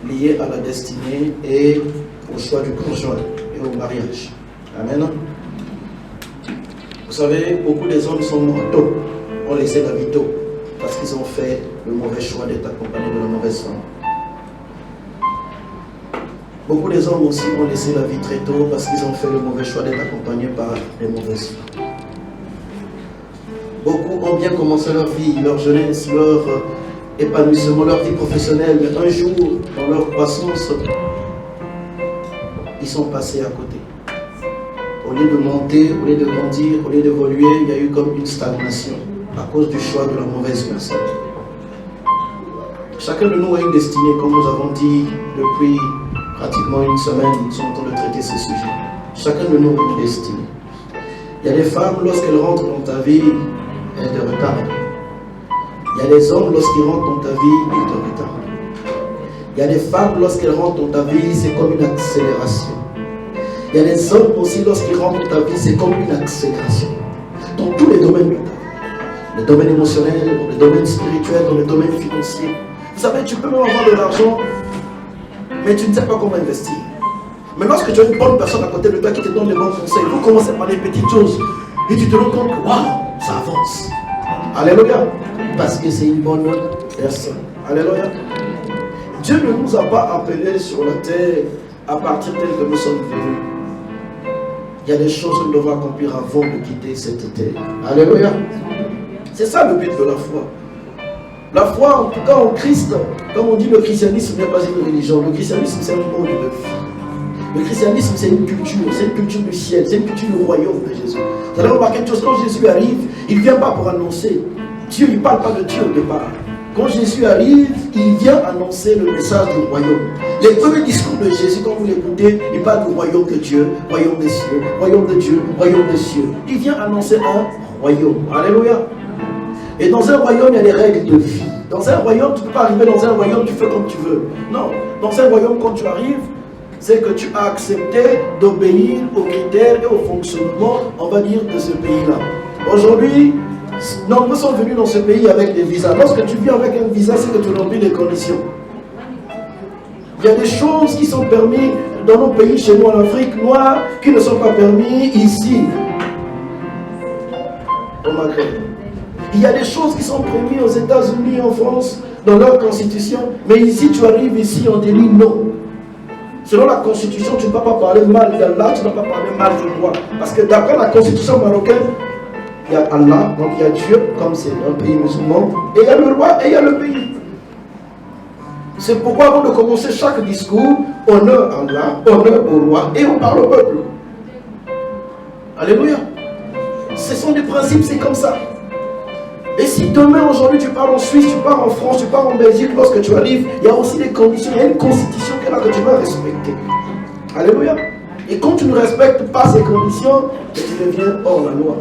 liées à la destinée et au choix du conjoint et au mariage. Amen. Vous savez, beaucoup des hommes sont morts tôt, ont laissé la vie tôt, parce qu'ils ont fait le mauvais choix d'être accompagnés de la mauvaise femme. Beaucoup des hommes aussi ont laissé la vie très tôt parce qu'ils ont fait le mauvais choix d'être accompagnés par les mauvaises femmes. Beaucoup ont bien commencé leur vie, leur jeunesse, leur épanouissement, leur vie professionnelle, mais un jour, dans leur croissance, ils sont passés à côté. Au lieu de monter, au lieu de grandir, au lieu d'évoluer, il y a eu comme une stagnation à cause du choix de la mauvaise personne. Chacun de nous a une destinée, comme nous avons dit depuis pratiquement une semaine, nous sommes en train de traiter ce sujet. Chacun de nous a une destinée. Il y a des femmes, lorsqu'elles rentrent dans ta vie, elles te retardent. Il y a des hommes, lorsqu'ils rentrent dans ta vie, ils te retardent. Il y a des femmes, lorsqu'elles rentrent dans ta vie, c'est comme une accélération. Il y a des hommes aussi, lorsqu'ils rentrent dans ta vie, c'est comme une accélération. Dans tous les domaines de ta vie. Le domaine émotionnel, dans le domaine spirituel, dans le domaine financier. Vous savez, tu peux même avoir de l'argent, mais tu ne sais pas comment investir. Mais lorsque tu as une bonne personne à côté de toi qui te donne les bons conseils, vous commencez par les petites choses et tu te rends compte que waouh, ça avance. Alléluia. Parce que c'est une bonne personne. Alléluia. Dieu ne nous a pas appelés sur la terre à partir tel que nous sommes venus. Il y a des choses que nous devons accomplir avant de quitter cette terre. Alléluia. C'est ça le but de la foi. La foi, en tout cas en Christ, comme on dit, le christianisme n'est pas une religion. Le christianisme, c'est un mode de vie. Le christianisme, c'est une culture du ciel, c'est une culture du royaume de Jésus. Vous allez remarquer une chose, quand Jésus arrive, il ne vient pas pour annoncer. Dieu, il ne parle pas de Dieu au départ. Quand Jésus arrive, il vient annoncer le message du royaume. Les premiers discours de Jésus, quand vous l'écoutez, il parle du royaume de Dieu, royaume des cieux, royaume de Dieu, royaume des cieux. Il vient annoncer un royaume. Alléluia. Et dans un royaume, il y a des règles de vie. Dans un royaume, tu ne peux pas arriver dans un royaume, tu fais comme tu veux. Non. Dans un royaume, quand tu arrives, c'est que tu as accepté d'obéir aux critères et au fonctionnement, on va dire, de ce pays-là. Aujourd'hui, nombreux sont venus dans ce pays avec des visas. Lorsque tu viens avec un visa, c'est que tu remplis les conditions. Il y a des choses qui sont permises dans nos pays, chez nous en Afrique noire, qui ne sont pas permises ici, au Maghreb. Il y a des choses qui sont permises aux États-Unis, en France, dans leur constitution, mais ici, tu arrives ici, on te dit non. Selon la constitution, tu ne peux pas parler mal d'Allah, tu ne peux pas parler mal du roi. Parce que d'après la constitution marocaine, il y a Allah, donc il y a Dieu, comme c'est un pays musulman, et il y a le roi et il y a le pays. C'est pourquoi avant de commencer chaque discours, honneur à Allah, honneur au roi, et on parle au peuple. Alléluia. Ce sont des principes, c'est comme ça. Et si demain, aujourd'hui, tu pars en Suisse, tu pars en France, tu pars en Belgique, lorsque tu arrives, il y a aussi des conditions, il y a une constitution qui est là que tu dois respecter. Alléluia. Et quand tu ne respectes pas ces conditions, tu deviens hors la loi.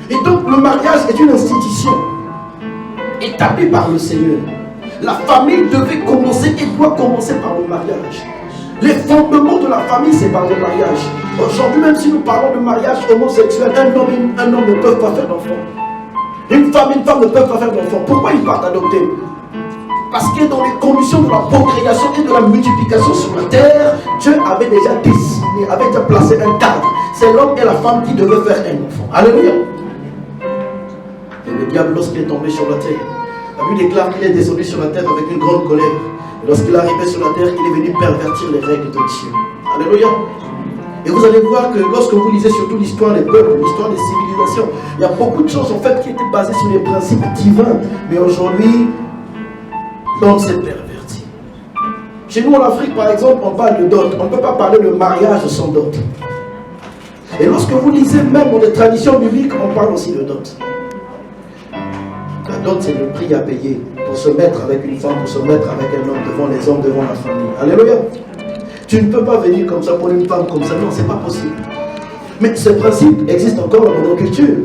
Et donc, le mariage est une institution établie par le Seigneur. La famille devait commencer et doit commencer par le mariage. Les fondements de la famille, c'est par le mariage. Aujourd'hui, même si nous parlons de mariage homosexuel, un homme ne peut pas faire d'enfant. Une femme ne peut pas faire d'enfant. Pourquoi ils partent adopter? Parce que dans les conditions de la procréation et de la multiplication sur la terre, Dieu avait déjà dessiné, avait déjà placé un cadre. C'est l'homme et la femme qui devaient faire un enfant. Alléluia. Et le diable, lorsqu'il est tombé sur la terre, la Bible déclare qu'il est descendu sur la terre avec une grande colère. Et lorsqu'il est arrivé sur la terre, il est venu pervertir les règles de Dieu. Alléluia. Et vous allez voir que lorsque vous lisez surtout l'histoire des peuples, l'histoire des civilisations, il y a beaucoup de choses en fait qui étaient basées sur les principes divins. Mais aujourd'hui, l'homme s'est perverti. Chez nous en Afrique, par exemple, on parle de dot. On ne peut pas parler de mariage sans dot. Et lorsque vous lisez même dans les traditions bibliques, on parle aussi de dot. La dot, c'est le prix à payer pour se mettre avec une femme, pour se mettre avec un homme, devant les hommes, devant la famille. Alléluia. Tu ne peux pas venir comme ça pour une femme comme ça. Non, ce n'est pas possible. Mais ce principe existe encore dans nos cultures.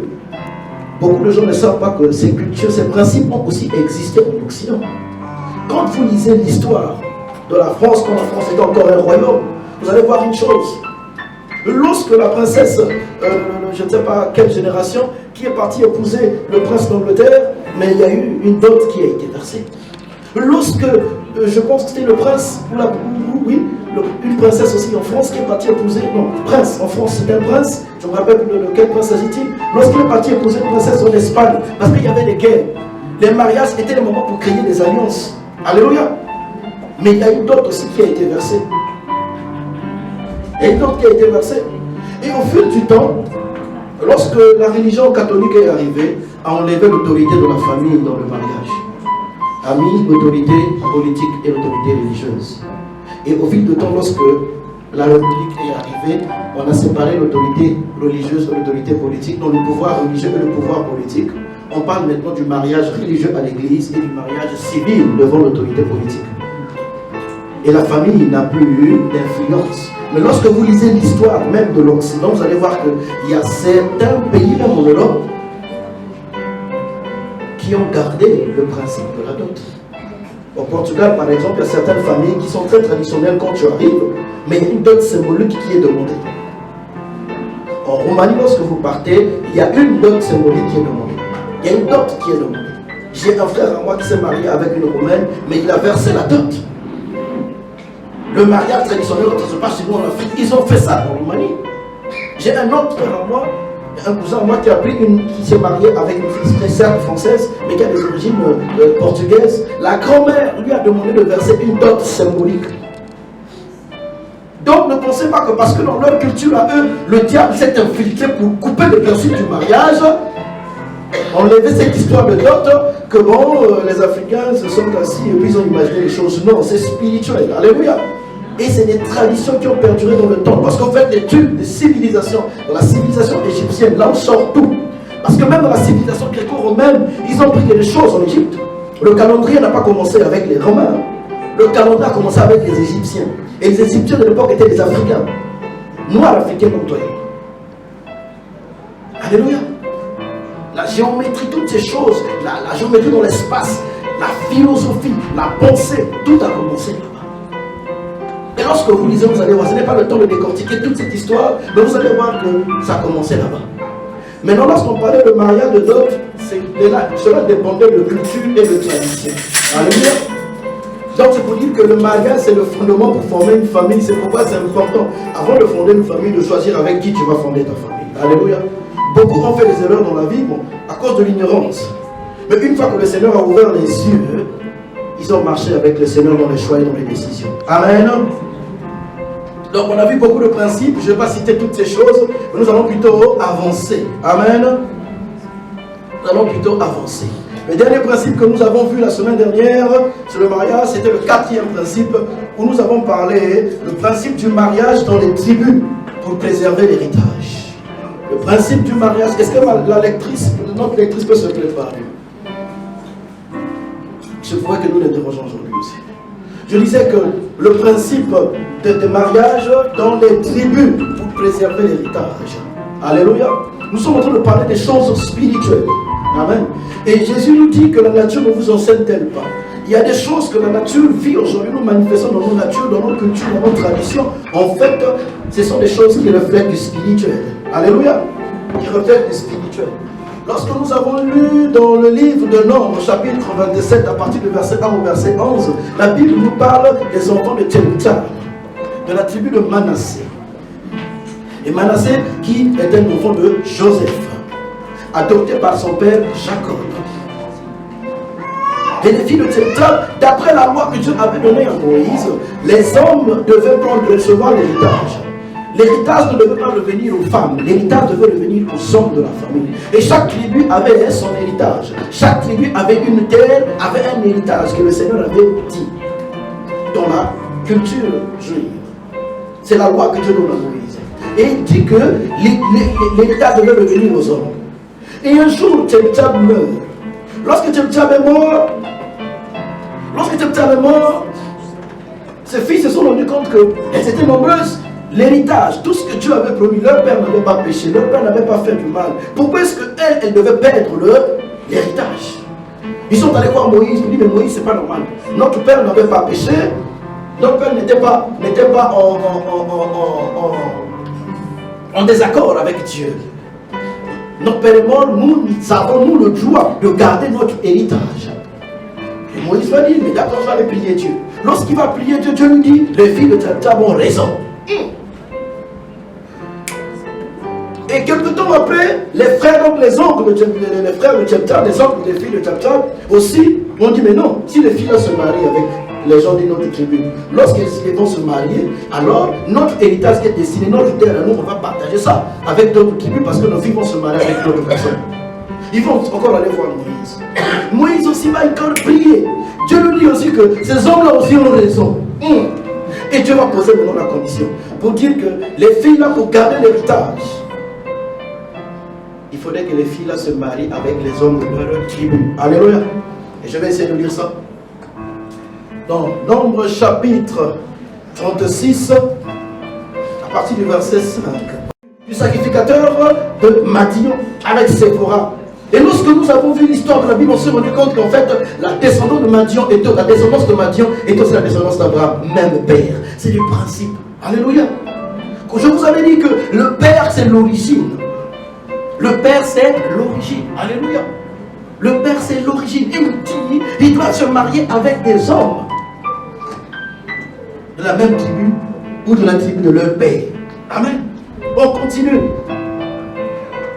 Beaucoup de gens ne savent pas que ces cultures, ces principes ont aussi existé en Occident. Quand vous lisez l'histoire de la France, quand la France était encore un royaume, vous allez voir une chose. Lorsque la princesse, je ne sais pas quelle génération, qui est partie épouser le prince d'Angleterre, mais il y a eu une dot qui a été versée. Lorsque je pense que c'était le prince, oui, une princesse aussi en France qui est partie épouser, non, prince, en France c'était un prince, je me rappelle de quel prince s'agit-il, lorsqu'il est parti épouser une princesse en Espagne, parce qu'il y avait des guerres, les mariages étaient les moments pour créer des alliances. Alléluia. Mais il y a une dot aussi qui a été versée. Il y a une dot qui a été versée. Et au fil du temps, lorsque la religion catholique est arrivée, a enlevé l'autorité de la famille dans le mariage, a mis l'autorité politique et l'autorité religieuse. Et au fil du temps, lorsque la République est arrivée, on a séparé l'autorité religieuse de l'autorité politique, dans le pouvoir religieux et le pouvoir politique. On parle maintenant du mariage religieux à l'église et du mariage civil devant l'autorité politique. Et la famille n'a plus eu d'influence. Mais lorsque vous lisez l'histoire même de l'Occident, vous allez voir qu'il y a certains pays, même en Europe, qui ont gardé le principe de la dot. Au Portugal, par exemple, il y a certaines familles qui sont très traditionnelles quand tu arrives, mais il y a une dot symbolique qui est demandée. En Roumanie, lorsque vous partez, il y a une dot symbolique qui est demandée. Il y a une dot qui est demandée. J'ai un frère à moi qui s'est marié avec une Roumaine, mais il a versé la dot. Le mariage traditionnel, quand ça se passe chez nous en Afrique, ils ont fait ça en Roumanie. J'ai un autre frère à moi, un cousin à moi qui s'est marié avec une fille très française, mais qui a des origines portugaises. La grand-mère lui a demandé de verser une dot symbolique. Donc ne pensez pas que parce que dans leur culture à eux, le diable s'est infiltré pour couper le principe du mariage, enlever cette histoire de dot, que bon, les Africains se sont assis et puis ils ont imaginé les choses. Non, c'est spirituel. Alléluia. Et c'est des traditions qui ont perduré dans le temps. Parce qu'en fait, l'étude des civilisations, dans la civilisation égyptienne, là on sort tout. Parce que même dans la civilisation gréco-romaine, ils ont pris des choses en Égypte. Le calendrier n'a pas commencé avec les Romains. Le calendrier a commencé avec les Égyptiens. Et les Égyptiens de l'époque étaient des Africains. Noirs africains comme toi. Alléluia. La géométrie, toutes ces choses, la géométrie dans l'espace, la philosophie, la pensée, tout a commencé là-bas. Et lorsque vous lisez, vous allez voir, ce n'est pas le temps de décortiquer toute cette histoire, mais vous allez voir que ça a commencé là-bas. Maintenant, lorsqu'on parlait de mariage de dot, cela dépendait de culture et de tradition. Alléluia. Donc c'est pour dire que le mariage, c'est le fondement pour former une famille. C'est pourquoi c'est important, avant de fonder une famille, de choisir avec qui tu vas fonder ta famille. Alléluia. Beaucoup ont fait des erreurs dans la vie, bon, à cause de l'ignorance. Mais une fois que le Seigneur a ouvert les yeux, ils ont marché avec le Seigneur dans les choix et dans les décisions. Amen. Donc on a vu beaucoup de principes, je ne vais pas citer toutes ces choses, mais nous allons plutôt avancer. Amen. Nous allons plutôt avancer. Le dernier principe que nous avons vu la semaine dernière sur le mariage, c'était le 4e principe où nous avons parlé le principe du mariage dans les tribus pour préserver l'héritage. Le principe du mariage, est-ce que notre lectrice peut se préparer? Je voudrais que nous l'interrogeons aujourd'hui aussi. Je disais que le principe de mariage dans les tribus pour préserver l'héritage. Alléluia. Nous sommes en train de parler des choses spirituelles. Amen. Et Jésus nous dit que la nature ne vous enseigne-t-elle pas? Il y a des choses que la nature vit aujourd'hui, nous manifestons dans nos natures, dans nos cultures, dans nos traditions. En fait, ce sont des choses qui reflètent du spirituel. Alléluia. Qui reflètent du spirituel. Lorsque nous avons lu dans le livre de Nombres, chapitre 27, à partir du verset 1 au verset 11, la Bible nous parle des enfants de Tchelta, de la tribu de Manassé. Et Manassé, qui est un enfant de Joseph, adopté par son père Jacob. Et les filles de Tchelta, d'après la loi que Dieu avait donnée à Moïse, les hommes devaient recevoir l'héritage. L'héritage ne devait pas revenir aux femmes, l'héritage devait revenir aux hommes de la famille. Et chaque tribu avait son héritage. Chaque tribu avait une terre, avait un héritage que le Seigneur avait dit dans la culture juive. C'est la loi que Dieu donne à Moïse. Et il dit que l'héritage devait revenir aux hommes. Et un jour, Tchelta meurt. Lorsque Tchelta est mort, ses filles se sont rendues compte qu'elles étaient nombreuses. L'héritage, tout ce que Dieu avait promis, leur père n'avait pas péché, leur père n'avait pas fait du mal. Pourquoi est-ce qu'elles devaient perdre l'héritage? Ils sont allés voir Moïse, ils disent, mais Moïse, c'est pas normal. Notre père n'avait pas péché, notre père n'était pas en désaccord avec Dieu. Notre père est mort, nous avons le droit de garder notre héritage. Et Moïse va dire, mais d'accord, je vais aller prier Dieu. Lorsqu'il va prier Dieu, Dieu lui dit, les filles de Tchabtchab ont raison. Et quelque temps après, les frères, donc les oncles, les frères de Tchabtchab, les oncles des filles de Tchabtchab aussi, ont dit, mais non, si les filles se marient avec les gens d'une autre tribu, lorsqu'elles vont se marier, alors notre héritage qui est destiné, notre terre, nous, on va partager ça avec d'autres tribus parce que nos filles vont se marier avec d'autres personnes. Ils vont encore aller voir Moïse. Moïse aussi va encore prier. Dieu lui dit aussi que ces hommes-là aussi ont raison. Et Dieu va poser maintenant la condition pour dire que les filles-là, pour garder l'héritage, il faudrait que les filles-là se marient avec les hommes de leur tribu. Alléluia. Et je vais essayer de lire ça. Dans Nombre chapitre 36, à partir du verset 5. Du sacrificateur de Madian avec Séphora. Et lorsque nous avons vu l'histoire de la Bible, on s'est rendu compte qu'en fait, la descendance de Madian était la aussi la descendance d'Abraham, même père. C'est du principe. Alléluia. Je vous avais dit que le père, c'est l'origine. Le père, c'est l'origine. Alléluia. Le père, c'est l'origine. Et il doit se marier avec des hommes de la même tribu ou de la tribu de leur père. Amen. On continue.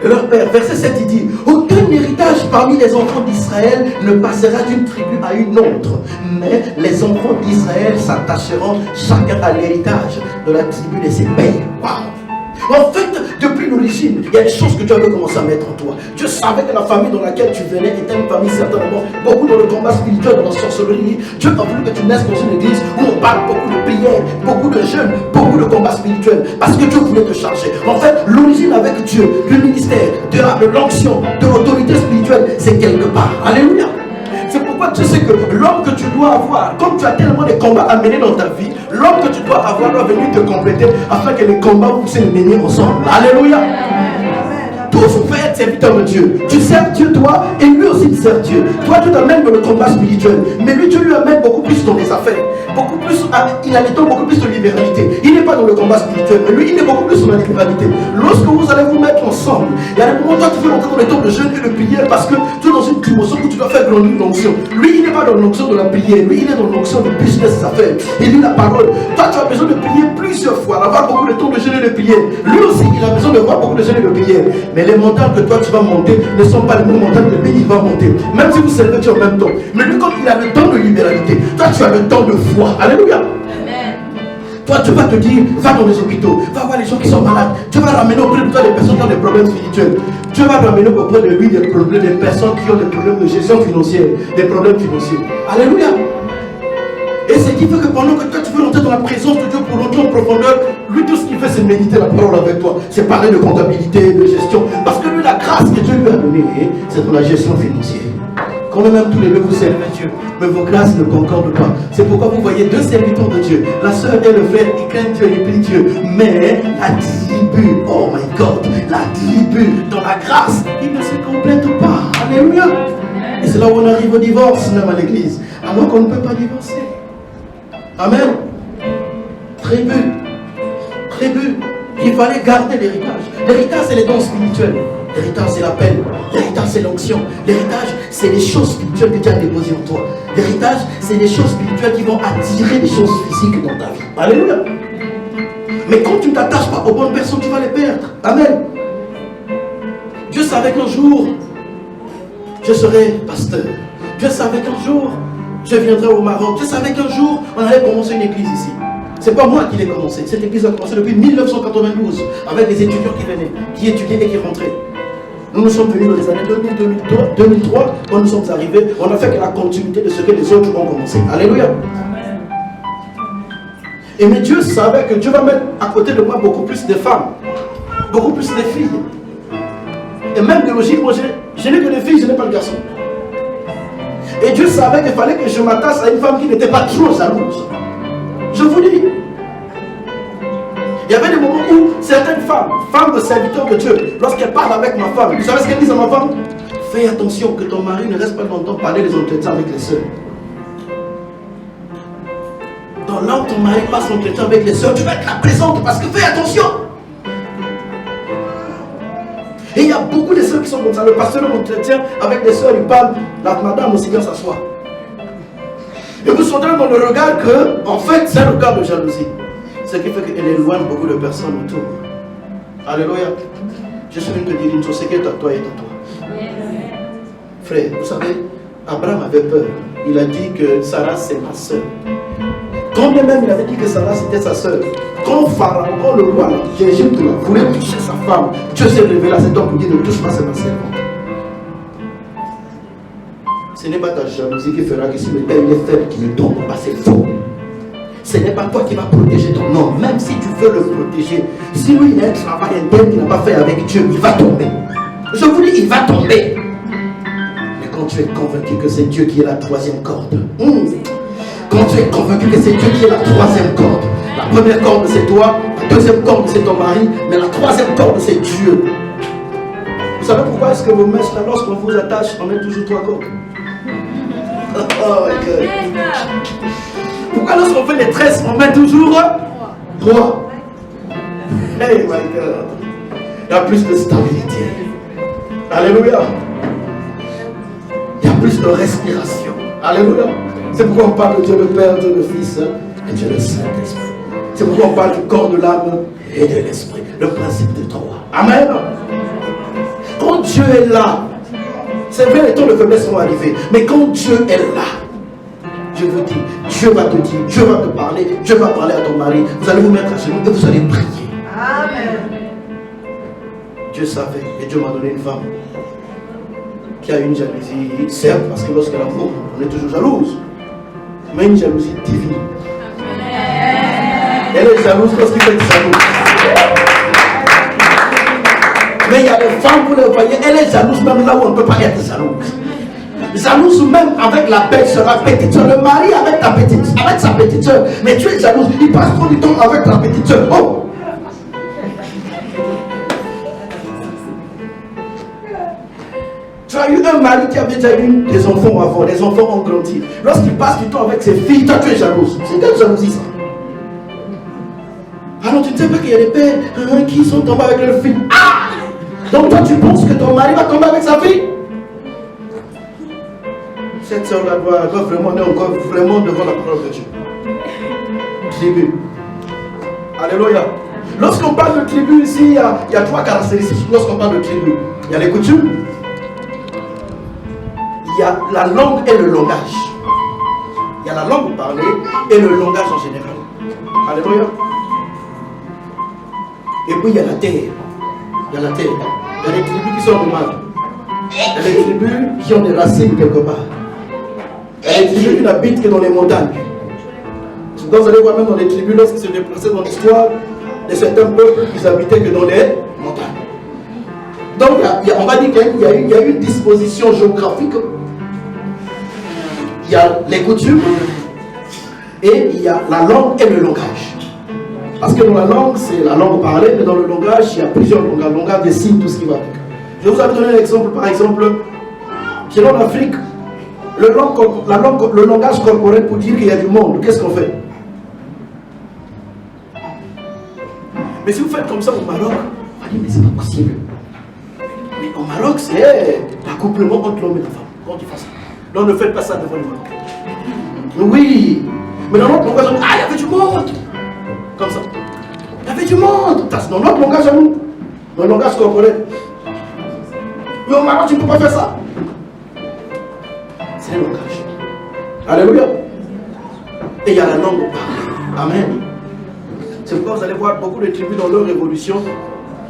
De leur père. Verset 7, il dit, aucun héritage parmi les enfants d'Israël ne passera d'une tribu à une autre, mais les enfants d'Israël s'attacheront chacun à l'héritage de la tribu de ses pères. Waouh! En fait, depuis l'origine, il y a des choses que Dieu avait commencé à mettre en toi. Dieu savait que la famille dans laquelle tu venais était une famille certainement beaucoup dans le combat spirituel, dans la sorcellerie. Dieu a voulu que tu naisses dans une église où on parle beaucoup de prières, beaucoup de jeûnes, beaucoup de combats spirituels. Parce que Dieu voulait te charger. En fait, l'origine avec Dieu, le ministère, de l'onction, de l'autorité spirituelle, c'est quelque part. Alléluia. C'est pourquoi tu sais que l'homme que tu dois avoir, comme tu as tellement de combats à mener dans ta vie, l'homme que tu dois avoir doit venir te compléter afin que les combats vous puissiez les mener ensemble. Alléluia. Tous vous pouvez être serviteurs de Dieu. Tu sers Dieu toi et lui aussi il sert Dieu. Toi tu t'amènes dans le combat spirituel. Mais lui Dieu lui amène beaucoup plus dans les affaires. Beaucoup plus, il a les temps beaucoup plus de libéralité. Il n'est pas dans le combat spirituel. Mais lui il est beaucoup plus dans la libéralité. Lorsque vous allez vous mettre ensemble, il y a des moments où toi tu veux rentrer dans les temps de jeûne et de prière parce que tu es dans une dimension où tu dois faire grandir l'onction. Lui il n'est pas dans l'onction de la prière. Lui il est dans l'onction de business des affaires. Il lit la parole. Toi tu as besoin de prier plusieurs fois, d'avoir beaucoup de temps de jeûne et de prière. Lui aussi il a besoin de voir beaucoup de jeûne et de prière. Mais les montagnes que toi tu vas monter ne sont pas les mêmes montagnes que lui il va monter. Même si vous servez Dieu en même temps. Mais lui comme il a le temps de libéralité, toi tu as le temps de foi. Alléluia. Amen. Toi tu vas te dire, va dans les hôpitaux, va voir les gens qui sont malades. Tu vas ramener auprès de toi des personnes qui ont des problèmes spirituels. Tu vas ramener auprès de lui des personnes qui ont des problèmes de gestion financière, des problèmes financiers. Alléluia. Et ce qui fait que pendant que toi tu veux rentrer dans la présence de Dieu pour rentrer en profondeur, lui tout ce qu'il fait c'est méditer la parole avec toi. C'est parler de comptabilité, de gestion. Parce que lui la grâce que Dieu lui a donnée, c'est pour la gestion financière. Quand même tous les deux vous servez Dieu, mais vos grâces ne concordent pas. C'est pourquoi vous voyez deux serviteurs de Dieu. La sœur et le frère, ils craignent Dieu, ils prient Dieu. Mais la tribu, oh my God, la tribu, dans la grâce, ils ne se complètent pas. Alléluia. Et c'est là où on arrive au divorce, même à l'église. Alors qu'on ne peut pas divorcer. Amen. Tribu. Il fallait garder l'héritage. L'héritage, c'est les dons spirituels. L'héritage, c'est l'appel. L'héritage, c'est l'onction. L'héritage, c'est les choses spirituelles que tu as déposées en toi. L'héritage, c'est les choses spirituelles qui vont attirer les choses physiques dans ta vie. Alléluia. Mais quand tu ne t'attaches pas aux bonnes personnes, tu vas les perdre. Amen. Dieu savait qu'un jour, je serai pasteur. Dieu savait qu'un jour, je viendrai au Maroc. Dieu savait qu'un jour, on allait commencer une église ici. C'est pas moi qui l'ai commencé. Cette église a commencé depuis 1992 avec des étudiants qui venaient, qui étudiaient et qui rentraient. Nous sommes venus dans les années 2003, quand nous sommes arrivés, on a fait que la continuité de ce que les autres ont commencé. Alléluia. Et mais Dieu savait que Dieu va mettre à côté de moi beaucoup plus de femmes, beaucoup plus de filles. Et même biologiquement, je n'ai que des filles, je n'ai pas de garçons. Et Dieu savait qu'il fallait que je m'attache à une femme qui n'était pas trop jalouse. Je vous dis, il y avait des moments où certaines femmes de serviteurs de Dieu, lorsqu'elles parlent avec ma femme, vous savez ce qu'elles disent à ma femme? Fais attention que ton mari ne reste pas longtemps parler des entretiens avec les sœurs. Dans là où ton mari passe l'entretien avec les sœurs, tu vas être là présente parce que fais attention. Et il y a beaucoup de sœurs qui sont comme ça. Le pasteur l'entretien avec les sœurs, il parle, la madame aussi vient s'asseoir. Et vous sentez dans le regard que, en fait, c'est un regard de jalousie. Ce qui fait qu'elle éloigne beaucoup de personnes autour. Alléluia. Je suis venu te dire une chose, ce qui est à toi est à toi. Frère, vous savez, Abraham avait peur. Il a dit que Sarah c'est ma soeur. Quand bien même il avait dit que Sarah c'était sa soeur, quand Pharaon, quand le roi d'Égypte voulait toucher sa femme, Dieu s'est révélé à cet homme pour dire ne touche pas, c'est ma servante. Ce n'est pas ta jalousie qui fera que si le père est faible, qu'il ne tombe pas, c'est faux. Ce n'est pas toi qui vas protéger ton homme, même si tu veux le protéger. Si lui il a un travail interne qu'il n'a pas fait avec Dieu, il va tomber. Je vous dis, il va tomber. Mais quand tu es convaincu que c'est Dieu qui est la troisième corde, quand tu es convaincu que c'est Dieu qui est la troisième corde, la première corde c'est toi, la deuxième corde c'est ton mari, mais la troisième corde c'est Dieu. Vous savez pourquoi est-ce que vos mèches, lorsqu'on vous attache, on met toujours 3 cordes? Oh my God. Pourquoi lorsqu'on fait les tresses, on met toujours 3? Hey my God. Il y a plus de stabilité. Alléluia. Il y a plus de respiration. Alléluia. C'est pourquoi on parle de Dieu le Père, Dieu le Fils et Dieu le Saint-Esprit. C'est pourquoi on parle du corps de l'âme et de l'esprit. Le principe de 3. Amen. Quand Dieu est là, c'est vrai, les temps de faiblesse vont arriver. Mais quand Dieu est là, je vous dis, Dieu va te dire, Dieu va te parler, Dieu va parler à ton mari. Vous allez vous mettre à genoux et vous allez prier. Amen. Dieu savait, et Dieu m'a donné une femme qui a une jalousie, certes, parce que lorsqu'elle amour, on est toujours jalouse, mais une jalousie divine. Elle est jalouse lorsqu'il fait jalouse. Mais il y a des femmes, vous les voyez, elle est jalouse même là où on ne peut pas être jalouse. Jalouse même avec la belle soeur, la petite soeur, le mari avec sa petite soeur. Mais tu es jalouse, il passe trop du temps avec la petite soeur. Oh! Tu as eu un mari qui avait déjà eu des enfants avant, les enfants ont grandi. Lorsqu'il passe du temps avec ses filles, toi tu es jalouse. C'est quelle jalousie ça? Alors tu ne sais pas qu'il y a des pères qui sont tombés avec leurs filles. Ah! Donc toi tu penses que ton mari va tomber avec sa fille? Cette soeur-là doit vraiment aller encore vraiment devant la parole de Dieu. Tribu. Alléluia. Lorsqu'on parle de tribu ici, il y a 3 caractéristiques. Lorsqu'on parle de tribu, il y a les coutumes, il y a la langue et le langage. Il y a la langue parlée et le langage en général. Alléluia. Et puis il y a la terre. Il y a la terre. Il y a des tribus qui sont nomades. Il y a des tribus qui ont des racines quelque part. Il y a des tribus qui n'habitent que dans les montagnes. Donc vous allez voir même dans les tribus, lorsqu'ils se déplaçaient dans l'histoire de certains peuples, ils habitaient que dans les montagnes. Donc on va dire qu'il y a une disposition géographique. Il y a les coutumes et il y a la langue et le langage. Parce que dans la langue, c'est la langue parlée, mais dans le langage, il y a plusieurs langages. Le langage des signes, tout ce qui va avec. Je vous avais donné un exemple, par exemple, chez nous en Afrique, le langage corporel pour dire qu'il y a du monde, qu'est-ce qu'on fait? Mais si vous faites comme ça au Maroc, on va dire, mais c'est pas possible. Mais au Maroc, c'est l'accouplement entre l'homme et la femme. Quand tu fais ça. Non, ne faites pas ça devant les Marocains. Oui, mais dans notre langage, il y avait du monde. Comme ça. Il y avait du monde. C'est dans notre langage à nous. Dans le langage corporel. Mais au Maroc, tu ne peux pas faire ça. C'est le langage. Alléluia. Et il y a la langue parlée. Amen. C'est pourquoi vous allez voir beaucoup de tribus dans leur évolution.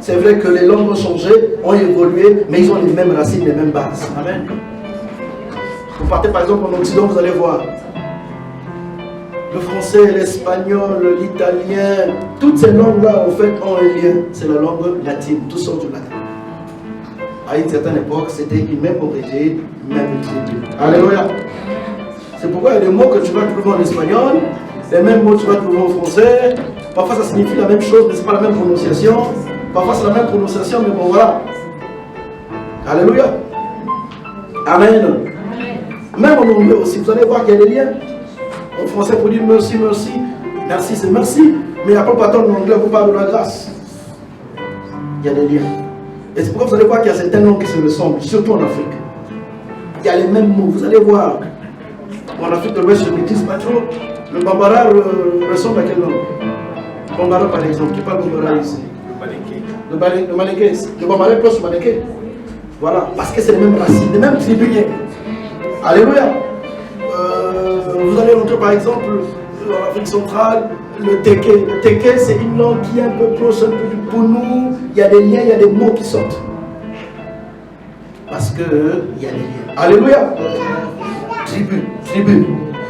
C'est vrai que les langues ont changé, ont évolué, mais ils ont les mêmes racines, les mêmes bases. Amen. Vous partez par exemple en Occident, vous allez voir le français, l'espagnol, l'italien, toutes ces langues-là en fait ont un lien. C'est la langue latine, tout sort du latin. À une certaine époque, c'était une même origine, même tribu. Alléluia. C'est pourquoi il y a des mots que tu vas trouver en espagnol, les mêmes mots que tu vas trouver en français. Parfois ça signifie la même chose, mais ce n'est pas la même prononciation. Parfois c'est la même prononciation, mais bon voilà. Alléluia. Amen. Même en anglais aussi, vous allez voir qu'il y a des liens. En français, pour dire merci, merci. Merci, c'est merci. Mais il n'y a pas tant en anglais pour parler de la grâce. Il y a des liens. Et c'est pourquoi vous allez voir qu'il y a certaines langues qui se ressemblent, surtout en Afrique. Il y a les mêmes mots, vous allez voir. En Afrique de l'Ouest, je ne maîtrise pas trop. Le bambara ressemble à quelle langue? Bambara par exemple, tu parles bambara ici. Le malinké. Le bambara est proche du malinké. Voilà, parce que c'est les mêmes racines, les mêmes tribus. Alléluia. Vous allez rentrer par exemple en Afrique centrale, le Téké. Le Téké, c'est une langue qui est un peu proche un peu du Pounou. Il y a des liens, il y a des mots qui sortent. Parce que il y a des liens. Alléluia. Tribu.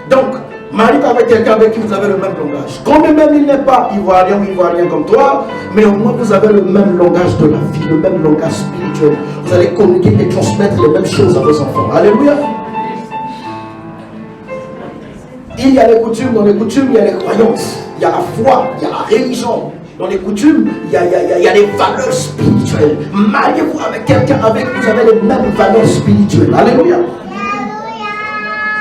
Donc, marie-toi avec quelqu'un avec qui vous avez le même langage. Quand même il n'est pas ivoirien ou ivoirien comme toi, mais au moins vous avez le même langage de la vie, le même langage spirituel. Vous allez communiquer et transmettre les mêmes choses à vos enfants. Alléluia. Il y a les coutumes, dans les coutumes, il y a les croyances, il y a la foi, il y a la religion. Dans les coutumes, il y a les valeurs spirituelles. Mariez-vous avec quelqu'un avec qui vous avez les mêmes valeurs spirituelles. Alléluia.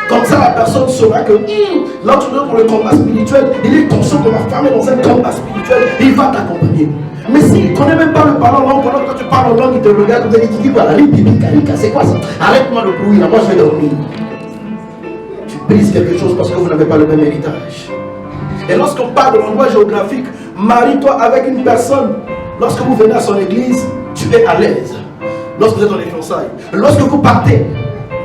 Comme ça, la personne saura que l'autre pour le combat spirituel, il est conscient que ma femme est dans un combat spirituel, il va t'accompagner. Mais s'il ne connaît même pas le parler en langue, pendant que tu parles en langue, il te regarde, vous allez dire, voilà, c'est quoi ça? Arrête-moi le bruit, là, moi je vais dormir. Tu brises quelque chose parce que vous n'avez pas le même héritage. Et lorsqu'on parle de l'endroit géographique, marie-toi avec une personne. Lorsque vous venez à son église, tu es à l'aise. Lorsque vous êtes dans les fiançailles, lorsque vous partez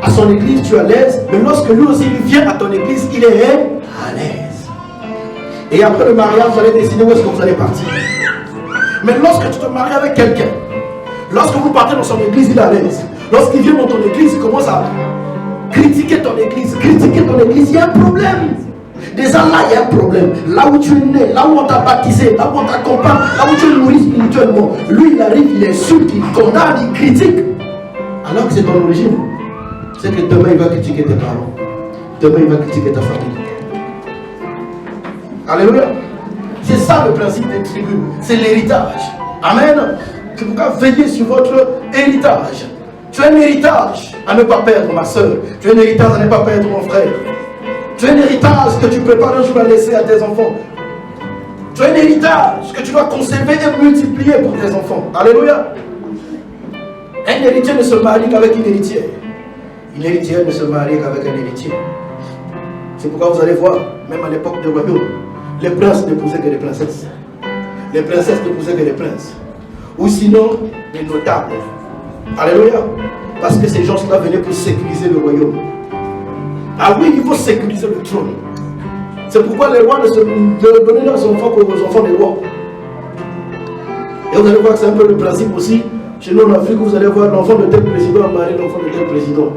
à son église, tu es à l'aise. Mais lorsque lui aussi il vient à ton église, il est à l'aise. Et après le mariage, vous allez décider où est-ce que vous allez partir. Mais lorsque tu te maries avec quelqu'un, lorsque vous partez dans son église, il est à l'aise. Lorsqu'il vient dans ton église, il commence à critiquer ton église. Il y a un problème. Déjà là, il y a un problème. Là où tu es né, là où on t'a baptisé, là où on t'accompagne, là où tu es nourri spirituellement, lui il arrive, il insulte, il condamne, il critique. Alors que c'est ton origine. C'est que demain il va critiquer tes parents. Demain il va critiquer ta famille. Alléluia. C'est ça le principe des tribus. C'est l'héritage. Amen. C'est pourquoi veillez sur votre héritage. Tu as un héritage à ne pas perdre, ma soeur. Tu as un héritage à ne pas perdre, mon frère. Tu as un héritage que tu prépares un jour à laisser à tes enfants. Tu as un héritage que tu dois conserver et multiplier pour tes enfants. Alléluia. Un héritier ne se marie qu'avec une héritière. Une héritière ne se marie qu'avec un héritier. C'est pourquoi vous allez voir, même à l'époque des royaumes, les princes n'épousaient que les princesses. Les princesses n'épousaient que les princes. Ou sinon, les notables. Alléluia. Parce que ces gens-là venaient pour sécuriser le royaume. Ah oui, il faut sécuriser le trône. C'est pourquoi les rois ne se donnaient leurs enfants qu'aux enfants des rois. Et vous allez voir que c'est un peu le principe aussi. Chez nous en Afrique, vous allez voir l'enfant de tel président marier l'enfant de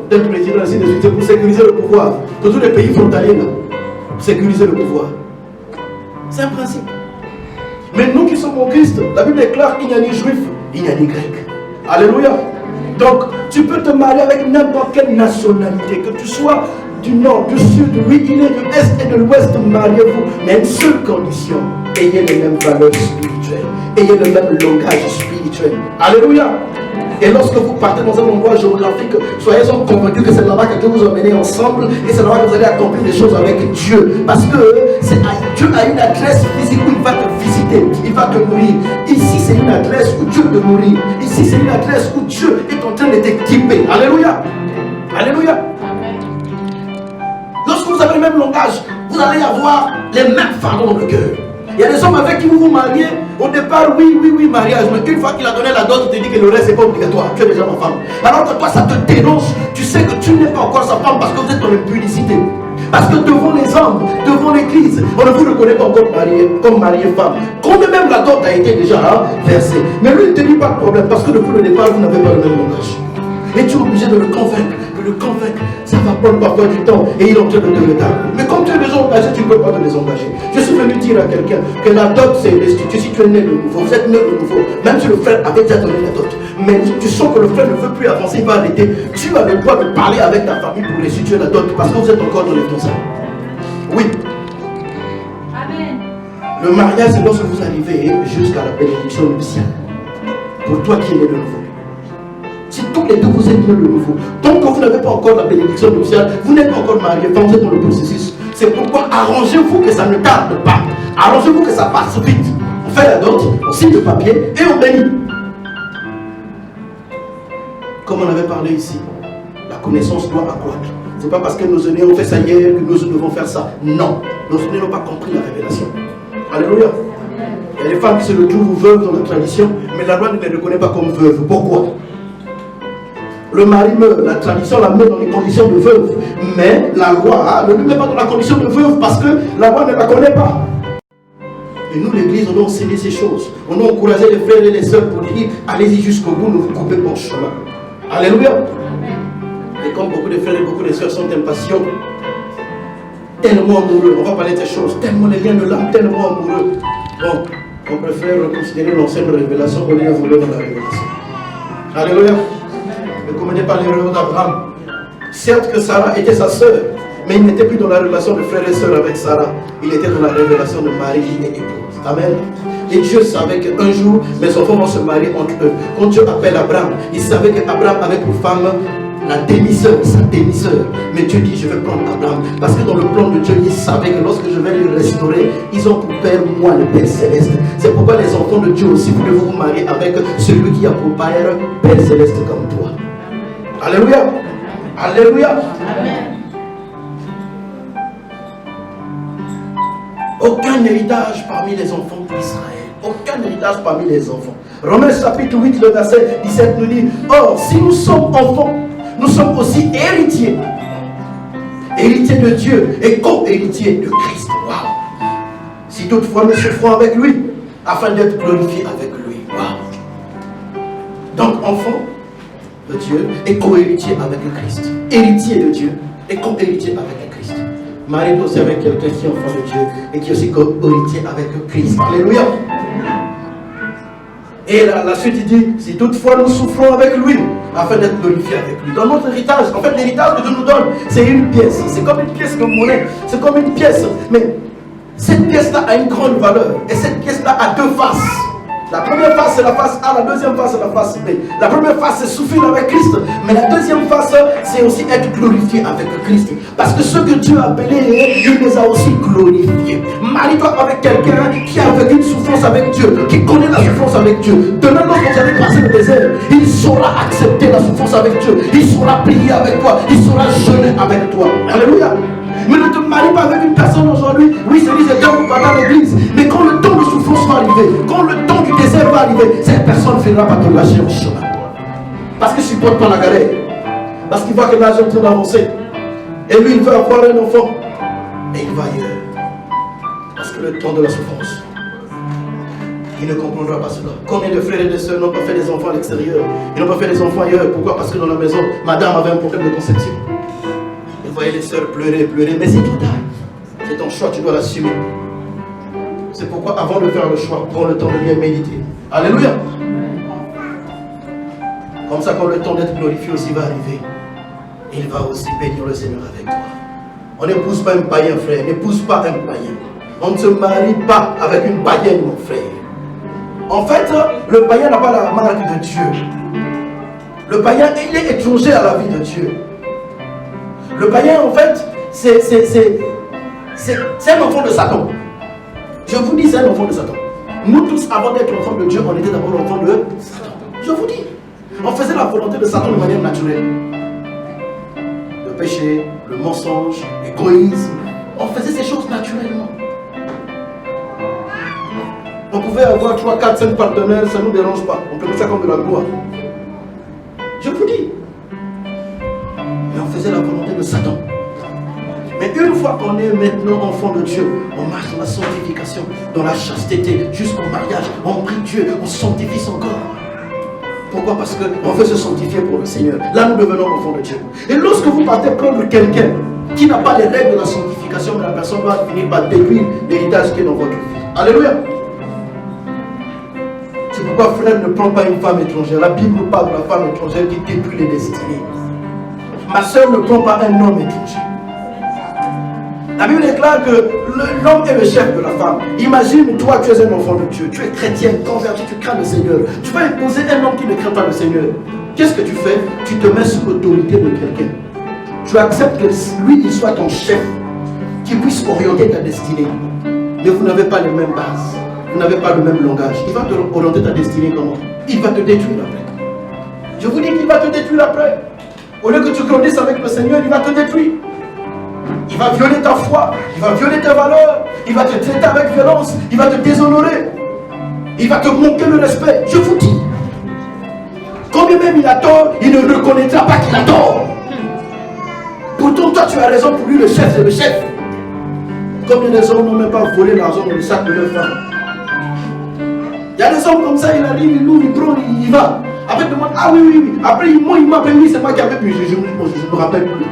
tel président, ainsi de suite. C'est pour sécuriser le pouvoir. Dans tous les pays frontaliers, là, pour sécuriser le pouvoir. C'est un principe. Mais nous qui sommes en Christ, la Bible est claire, il n'y a ni juif, il n'y a ni grec. Alléluia. Donc, tu peux te marier avec n'importe quelle nationalité, que tu sois du nord, du sud, oui, il est de l'est et de l'ouest, mariez-vous. Mais une seule condition, ayez les mêmes valeurs spirituelles, ayez le même langage spirituel. Alléluia. Et lorsque vous partez dans un endroit géographique, soyez-en convaincus que c'est là-bas que Dieu vous emmène ensemble et c'est là-bas que vous allez accomplir des choses avec Dieu. Parce que Dieu a une adresse physique où il va te visiter, il va te nourrir. Ici, c'est une adresse où Dieu te nourrit. Ici, c'est une adresse où Dieu est en train de t'équiper. Alléluia. Alléluia. Lorsque vous avez le même langage, vous allez avoir les mêmes fardeaux dans le cœur. Il y a des hommes avec qui vous vous mariez, au départ, oui, mariage, mais une fois qu'il a donné la dot, il te dit que le reste n'est pas obligatoire, tu es déjà ma femme. Alors que toi, ça te dérange, tu sais que tu n'es pas encore sa femme parce que vous êtes dans l'impudicité. Parce que devant les hommes, devant l'église, on ne vous reconnaît pas encore comme marié-femme. Quand même la dot a été déjà versée. Mais lui, il ne te dit pas de problème parce que depuis le départ, vous n'avez pas le même langage. Et tu es obligé de le convaincre. Ça va prendre parfois du temps et il est en train de te retarder. Mais comme tu es déjà engagé, tu ne peux pas te désengager. Je suis venu dire à quelqu'un que la dot c'est restitué si tu es né de nouveau. Vous êtes né de nouveau. Même si le frère avait déjà donné la dot. Mais tu sens que le frère ne veut plus avancer, il va arrêter. Tu as le droit de parler avec ta famille pour restituer la dot parce que vous êtes encore dans les fiançailles. Oui. Amen. Le mariage c'est lorsque vous arrivez jusqu'à la bénédiction nuptiale. Pour toi qui es né de nouveau. Si tous les deux vous êtes nés de nouveau, tant que vous n'avez pas encore la bénédiction nuptiale, vous n'êtes pas encore marié, vous êtes dans le processus. C'est pourquoi arrangez-vous que ça ne tarde pas. Arrangez-vous que ça passe vite. On fait la dot, on signe le papier et on bénit. Comme on avait parlé ici, la connaissance doit accroître. Ce n'est pas parce que nos aînés ont fait ça hier que nous devons faire ça. Non, nos aînés n'ont pas compris la révélation. Alléluia. Il y a des femmes qui se retrouvent veuves dans la tradition, mais la loi ne les reconnaît pas comme veuves. Pourquoi? Le mari meurt, la tradition la met dans les conditions de veuve, mais la loi ne le met pas dans la condition de veuve parce que la loi ne la connaît pas. Et nous, l'église, on doit enseigner ces choses. On doit encourager les frères et les sœurs pour dire, allez-y jusqu'au bout, ne vous coupez pas le chemin. Alléluia. Et comme beaucoup de frères et beaucoup de sœurs sont impatients, tellement amoureux, on va parler de ces choses, tellement les liens de l'âme, tellement amoureux. Donc, on préfère considérer l'ancienne révélation au lieu de vouloir dans la révélation. Alléluia. Ne commettez pas l'erreur d'Abraham. Certes que Sarah était sa sœur, mais il n'était plus dans la relation de frère et sœur avec Sarah. Il était dans la révélation de mari et épouse. Amen. Et Dieu savait qu'un jour, mes enfants vont se marier entre eux. Quand Dieu appelle Abraham, il savait qu'Abraham avait pour femme la demi-sœur, sa demi-sœur. Mais Dieu dit, je vais prendre Abraham. Parce que dans le plan de Dieu, il savait que lorsque je vais les restaurer, ils ont pour père, moi, le Père Céleste. C'est pourquoi les enfants de Dieu aussi, vous devez vous marier avec celui qui a pour père, Père Céleste comme toi. Alléluia. Alléluia. Amen. Aucun héritage parmi les enfants d'Israël. Aucun héritage parmi les enfants. Romains chapitre 8, le verset 17 nous dit, or, si nous sommes enfants, nous sommes aussi héritiers. Héritiers de Dieu et co-héritiers de Christ. Wow. Si toutefois nous souffrons avec lui, afin d'être glorifiés avec lui. Wow. Donc, enfant de Dieu et co-héritier avec le Christ. Héritier de Dieu et co-héritier avec le Christ. Marie aussi avec quelqu'un qui est enfant de Dieu et qui est aussi co-héritier avec le Christ. Alléluia. Et la suite il dit, si toutefois nous souffrons avec lui, afin d'être glorifiés avec lui. Dans notre héritage, en fait l'héritage que Dieu nous donne, c'est une pièce. C'est comme une pièce de monnaie. C'est comme une pièce. Mais cette pièce-là a une grande valeur. Et cette pièce-là a deux faces. La première face, c'est la face A, la deuxième face, c'est la face B. La première face, c'est souffrir avec Christ. Mais la deuxième face, c'est aussi être glorifié avec Christ. Parce que ceux que Dieu a appelés, il les a aussi glorifiés. Marie-toi avec quelqu'un qui a vécu une souffrance avec Dieu, qui connaît la souffrance avec Dieu. Demain, lorsque vous allez passer le désert, il saura accepter la souffrance avec Dieu. Il saura prier avec toi. Il saura jeûner avec toi. Alléluia. Mais ne te marie pas avec une personne aujourd'hui. Oui, c'est dit, c'est temps pour parler à l'église. Mais quand le temps de souffrance va arriver, quand le temps du désert va arriver, cette personne ne finira pas te lâcher au chemin. Parce qu'il ne supporte pas la galère. Parce qu'il voit que l'âge est en train d'avancer. Et lui, il veut avoir un enfant. Et il va ailleurs. Parce que le temps de la souffrance, il ne comprendra pas cela. Combien de frères et de sœurs n'ont pas fait des enfants à l'extérieur? Ils n'ont pas fait des enfants ailleurs. Pourquoi? Parce que dans la maison, madame avait un problème de conception. Vous voyez les sœurs pleurer, mais c'est tout tard. C'est ton choix, tu dois l'assumer. C'est pourquoi avant de faire le choix, prends le temps de bien méditer. Alléluia. Comme ça, quand le temps d'être glorifié aussi va arriver, il va aussi bénir le Seigneur avec toi. On n'épouse pas un païen, frère. N'épouse pas un païen. On ne se marie pas avec une païenne, mon frère. En fait, le païen n'a pas la marque de Dieu. Le païen, il est étranger à la vie de Dieu. Le païen, en fait, c'est un enfant de Satan. Je vous dis, c'est un enfant de Satan. Nous tous, avant d'être enfants de Dieu, on était d'abord enfants de Satan. Je vous dis. On faisait la volonté de Satan de manière naturelle. Le péché, le mensonge, l'égoïsme. On faisait ces choses naturellement. On pouvait avoir 3, 4, 5 partenaires, ça ne nous dérange pas. On prenait ça comme de la gloire. Je vous dis. Mais on faisait la volonté de Satan. Mais une fois qu'on est maintenant enfant de Dieu, on marche dans la sanctification, dans la chasteté, jusqu'au mariage. On prie Dieu, on sanctifie son corps. Pourquoi? Parce qu'on veut se sanctifier pour le Seigneur. Là, nous devenons enfants de Dieu. Et lorsque vous partez prendre quelqu'un qui n'a pas les règles de la sanctification, la personne va finir par détruire l'héritage qui est dans votre vie. Alléluia. C'est pourquoi, frère, ne prends pas une femme étrangère. La Bible nous parle de la femme étrangère qui détruit les destinées. Ma soeur, ne prend pas un homme étranger. La Bible déclare que l'homme est le chef de la femme. Imagine, toi, tu es un enfant de Dieu. Tu es chrétien, converti, tu crains le Seigneur. Tu vas épouser un homme qui ne craint pas le Seigneur. Qu'est-ce que tu fais? Tu te mets sous l'autorité de quelqu'un. Tu acceptes que lui, il soit ton chef, qui puisse orienter ta destinée. Mais vous n'avez pas les mêmes bases. Vous n'avez pas le même langage. Il va te orienter ta destinée comment? Il va te détruire après. Je vous dis qu'il va te détruire après. Au lieu que tu grandisses avec le Seigneur, il va te détruire. Il va violer ta foi, il va violer tes valeurs, il va te traiter avec violence, il va te déshonorer, il va te manquer le respect. Je vous dis, combien même il a tort, il ne reconnaîtra pas qu'il a tort. Pourtant, toi, tu as raison, pour lui, le chef, c'est le chef. Combien des hommes n'ont même pas volé l'argent dans le sac de leur femme? Il y a des hommes comme ça, il arrive, il ouvre, il prend, il va. Après, il demande, ah oui, oui, oui. Après, il m'appelle, oui, c'est moi qui avais pu. Je ne me rappelle plus.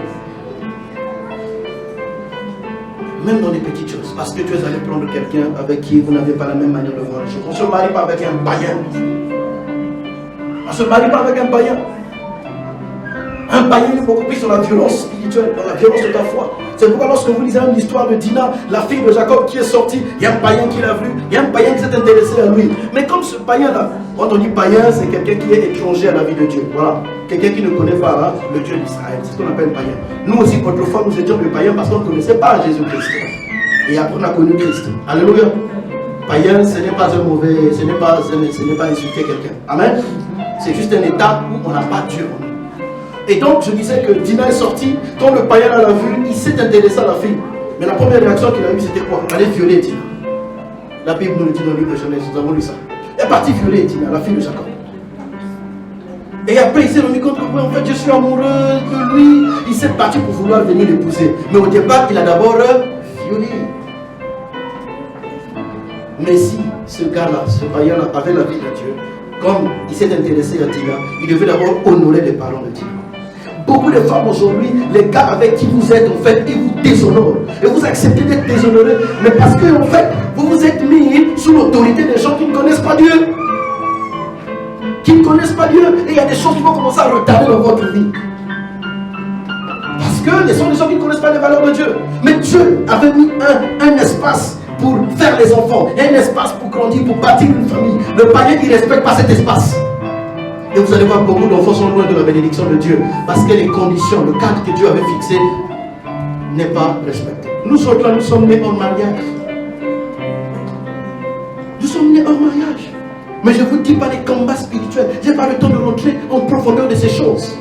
Même dans les petites choses. Parce que tu es allé prendre quelqu'un avec qui vous n'avez pas la même manière de voir les choses. On ne se marie pas avec un païen. On ne se marie pas avec un païen. Un païen est beaucoup plus sur la violence spirituelle, dans la violence de ta foi. C'est pourquoi lorsque vous lisez l'histoire de Dina, la fille de Jacob qui est sortie, il y a un païen qui l'a vu, il y a un païen qui s'est intéressé à lui. Mais comme ce païen-là, quand on dit païen, c'est quelqu'un qui est étranger à la vie de Dieu. Voilà. Quelqu'un qui ne connaît pas le Dieu d'Israël. C'est ce qu'on appelle païen. Nous aussi, autrefois, nous étions des païens parce qu'on ne connaissait pas Jésus-Christ. Et après, on a connu Christ. Alléluia. Païen, ce n'est pas un mauvais, ce n'est pas insulter quelqu'un. Amen. C'est juste un état où on n'a pas Dieu en nous. Et donc, je disais que Dina est sortie, quand le païen l'a vue, il s'est intéressé à la fille. Mais la première réaction qu'il a eue, c'était quoi? Aller violer Dina. La Bible nous le dit dans le livre de Genèse, nous avons lu ça. Elle est partie violer Dina, la fille de Jacob. Et après, il s'est rendu compte que, en fait, je suis amoureuse de lui. Il s'est parti pour vouloir venir l'épouser. Mais au départ, il a d'abord violé. Mais si ce gars-là, ce païen-là, avait la vie de Dieu, comme il s'est intéressé à Dina, il devait d'abord honorer les parents de Dina. Beaucoup de femmes aujourd'hui, les gars avec qui vous êtes, en fait, ils vous déshonorent. Et vous acceptez d'être déshonorés. Mais parce que, en fait, vous vous êtes mis sous l'autorité des gens qui ne connaissent pas Dieu. Qui ne connaissent pas Dieu. Et il y a des choses qui vont commencer à retarder dans votre vie. Parce que ce sont des gens qui ne connaissent pas les valeurs de Dieu. Mais Dieu avait mis un espace pour faire les enfants. Un espace pour grandir, pour bâtir une famille. Le païen, il ne respecte pas cet espace. Et vous allez voir, beaucoup d'enfants sont loin de la bénédiction de Dieu. Parce que les conditions, le cadre que Dieu avait fixé n'est pas respecté. Nous autres là, nous sommes nés en mariage. Nous sommes nés en mariage. Mais je ne vous dis pas les combats spirituels. Je n'ai pas le temps de rentrer en profondeur de ces choses.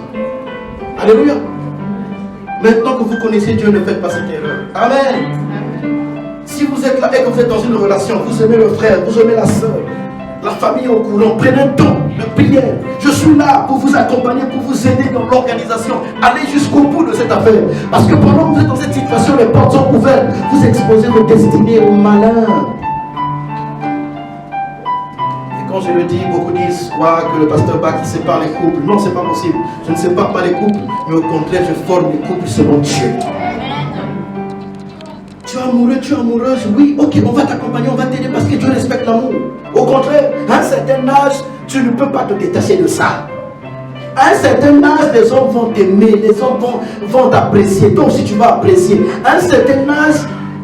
Alléluia. Maintenant que vous connaissez Dieu, ne faites pas cette erreur. Amen. Si vous êtes là et que vous êtes dans une relation, vous aimez le frère, vous aimez la soeur, la famille en courant, prenez un temps de prière. Je suis là pour vous accompagner, pour vous aider dans l'organisation. Allez jusqu'au bout de cette affaire. Parce que pendant que vous êtes dans cette situation, les portes sont ouvertes. Vous exposez vos destinées au malin. Et quand je le dis, beaucoup disent que le pasteur Bach qui sépare les couples. Non, c'est pas possible. Je ne sépare pas les couples, mais au contraire, je forme les couples selon Dieu. Tu es amoureux, tu es amoureuse, oui, ok, on va t'accompagner, on va t'aider parce que Dieu respecte l'amour. Au contraire, à un certain âge, tu ne peux pas te détacher de ça. À un certain âge, les hommes vont t'aimer, les hommes vont t'apprécier. Toi aussi, tu vas apprécier. À un certain âge,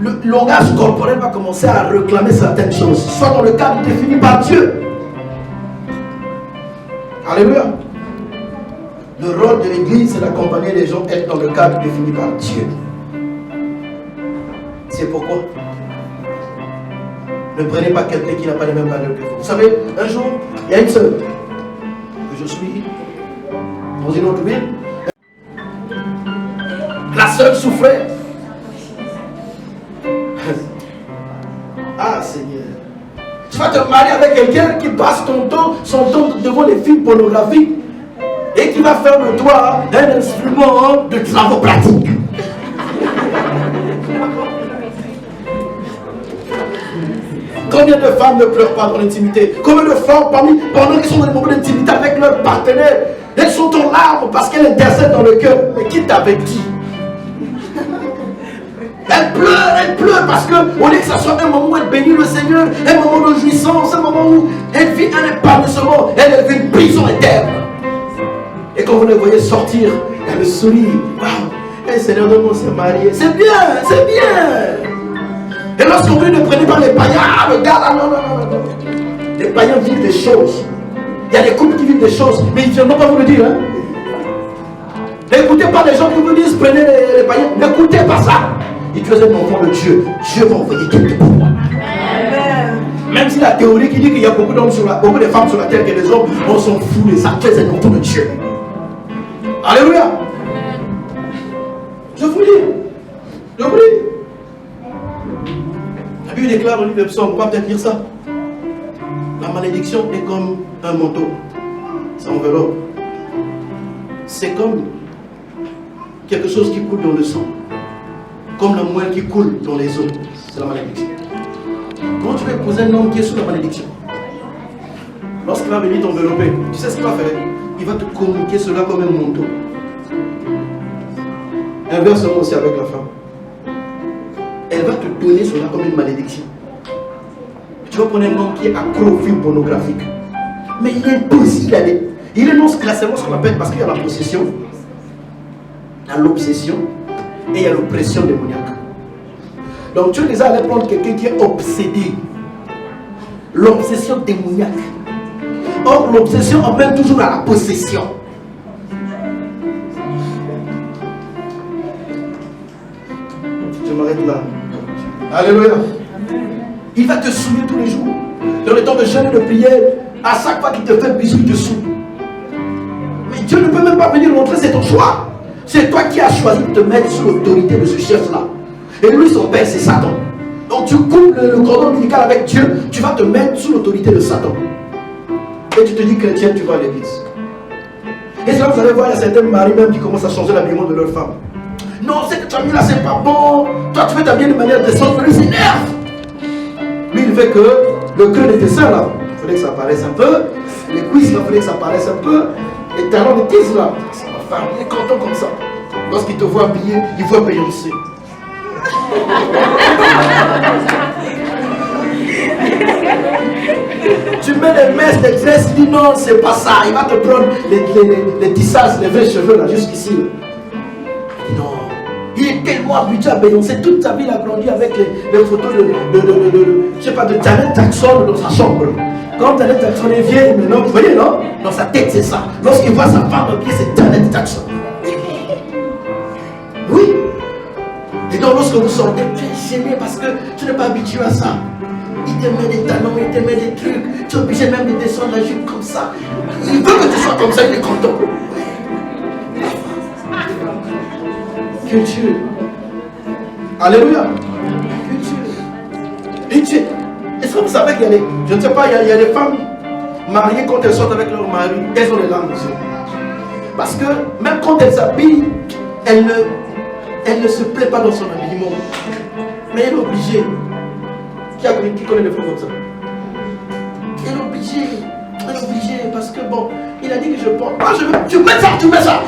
le langage corporel va commencer à réclamer certaines choses, soit dans le cadre défini par Dieu. Alléluia. Le rôle de l'église, c'est d'accompagner les gens, être dans le cadre défini par Dieu. C'est pourquoi ne prenez pas quelqu'un qui n'a pas les mêmes valeurs que vous. Vous savez, un jour, il y a une sœur que je suis dans une autre ville. La sœur souffrait. Ah Seigneur, tu vas te marier avec quelqu'un qui passe son temps devant les films pornographiques et qui va faire de toi un instrument de travaux pratiques. Combien de femmes ne pleurent pas dans l'intimité? Combien de femmes, pendant qu'ils sont dans des moments d'intimité avec leur partenaire, elles sont en larmes parce qu'elles intercèdent dans le cœur. Mais qui t'avait dit? Elles pleurent parce que, au lieu que ça soit un moment où elle bénit le Seigneur, un moment de jouissance, un moment où elle vit un épanouissement, elle vit une prison interne. Et quand vous les voyez sortir, elle sourit. Waouh, Seigneur, on s'est marié. C'est bien, c'est bien. Et lorsqu'on veut ne prenez pas les païens, le gars là, non. Les païens vivent des choses. Il y a des couples qui vivent des choses, mais ils ne viendront pas vous le dire. Hein? N'écoutez pas les gens qui vous disent prenez les païens. N'écoutez pas ça. Et tu es un enfant de Dieu. Dieu va envoyer quelqu'un pour moi. Même si la théorie qui dit qu'il y a beaucoup d'hommes beaucoup de femmes sur la terre que les hommes, on s'en fout de ça. Tu es un enfant de Dieu. Alléluia. Je vous lis. Je vous lis. La Bible déclare au livre de Psaume, on va peut-être lire ça. La malédiction est comme un manteau. Ça enveloppe. C'est comme quelque chose qui coule dans le sang. Comme la moelle qui coule dans les os. C'est la malédiction. Quand tu vas épouser un homme qui est sous la malédiction, lorsqu'il va venir t'envelopper, tu sais ce qu'il va faire? Il va te communiquer cela comme un manteau. Inversement aussi avec la femme. Elle va te donner cela comme une malédiction. Tu vas prendre un homme qui est accro au film pornographique. Mais il est impossible. Il énonce classiquement ce qu'on appelle, parce qu'il y a la possession, il y a l'obsession et il y a l'oppression démoniaque. Donc tu es déjà allé prendre quelqu'un qui est obsédé. L'obsession démoniaque. Or, l'obsession appelle toujours à la possession. Je m'arrête là. Alléluia. Il va te saouler tous les jours. Dans le temps de jeûne et de prière, à chaque fois qu'il te fait un bisou, il te saoule. Mais Dieu ne peut même pas venir montrer, c'est ton choix. C'est toi qui as choisi de te mettre sous l'autorité de ce chef-là. Et lui, son père, c'est Satan. Donc tu coupes le cordon ombilical avec Dieu, tu vas te mettre sous l'autorité de Satan. Et tu te dis chrétien, tu vas à l'église. Et c'est là que vous allez voir, il y a certains maris même qui commencent à changer l'habillement de leur femme. Non, c'est que tu as mis là, c'est pas bon. Toi, tu veux t'habiller de manière décente, mais lui, c'est nerf. Lui, il veut que le creux de tes seins là, il fallait que ça apparaisse un peu. Les cuisses là, il fallait que ça apparaisse un peu. Les talons de tige là, c'est ma femme, il est content comme ça. Lorsqu'il te voit habillé, il voit Beyoncé. Tu mets des messes, des tresses, il dit non, c'est pas ça. Il va te prendre les tissages, les vrais cheveux là, jusqu'ici. Non. Il est tellement habitué à Beyoncé. Toute sa vie, il a grandi avec les photos je sais pas, de Janet Jackson dans sa chambre. Quand Janet Jackson est vieille, maintenant, vous voyez, non? Dans sa tête, c'est ça. Lorsqu'il voit sa femme au pied, c'est Janet Jackson. Oui. Et donc, lorsque vous sortez, tu es gêné parce que tu n'es pas habitué à ça. Il te met des talons, il te met des trucs. Tu es obligé même de descendre la jupe comme ça. Il veut que tu sois comme ça, il est content. Culture. Alléluia. Culture. Est-ce que vous savez qu'il y a des... Je ne sais pas, il y a des femmes mariées quand elles sortent avec leur mari, elles ont les larmes aux yeux. Parce que même quand elles s'habillent, elles ne se plaît pas dans son habillement. Mais elle est obligée. Qui connaît des femmes comme ça? Elle est obligée. Elle est obligée parce que bon, il a dit que je porte. Ah, tu mets ça, tu mets ça.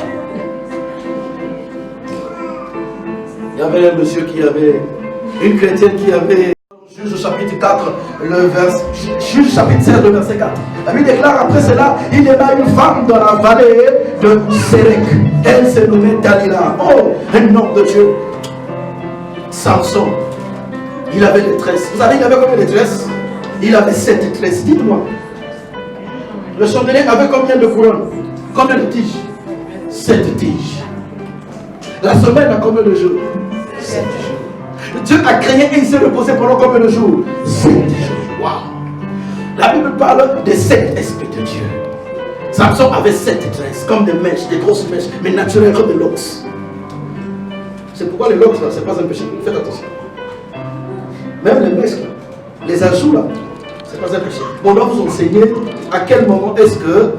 Il y avait un monsieur qui avait, une chrétienne qui avait, Juge au chapitre 4, Juge chapitre 16, le verset 4. La Bible déclare après cela, il y a une femme dans la vallée de Sérec. Elle se nommait Dalila. Oh, un homme de Dieu. Samson. Il avait des tresses. Vous savez, il avait combien de tresses? Il avait 7 tresses. Dites-moi. Le chandelier avait combien de couronnes? Combien de tiges? 7 tiges. La semaine a combien de jours? 7 jours. Dieu a créé et il s'est reposé pendant combien de jours? 7 jours. Waouh. La Bible parle des 7 esprits de Dieu. Samson avait 7 tresses, comme des mèches, des grosses mèches, mais naturelles comme des locks. C'est pourquoi les locks là, c'est pas un péché. Faites attention. Même les mèches là, les ajouts là, c'est pas un péché. On doit vous enseigner à quel moment est-ce que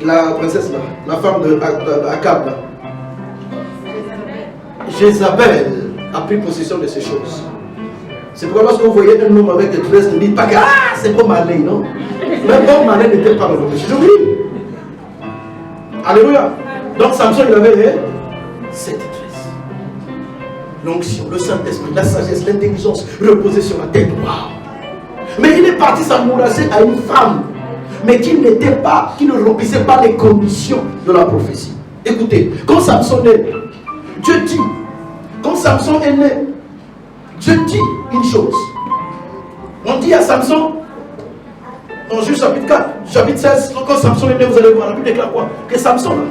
la princesse là, la femme de Akab là, Jézabel a pris possession de ces choses. C'est pourquoi lorsque vous voyez un homme avec des tresses, ne dites pas que ah, c'est Bob Marley, non? Même Bob Marley n'était pas dans le péché. J'oublie. Alléluia. Donc Samson, il avait 7 tresses. L'onction, le Saint-Esprit, la sagesse, l'intelligence reposée sur la tête. Waouh. Mais il est parti s'amouracher à une femme, mais qui ne remplissait pas les conditions de la prophétie. Écoutez, quand Samson est né, Dieu dit, quand Samson est né, Dieu dit une chose. On dit à Samson, dans Juge chapitre 4, chapitre 16, quand Samson est né, vous allez voir, la Bible déclare quoi? Que Samson, là,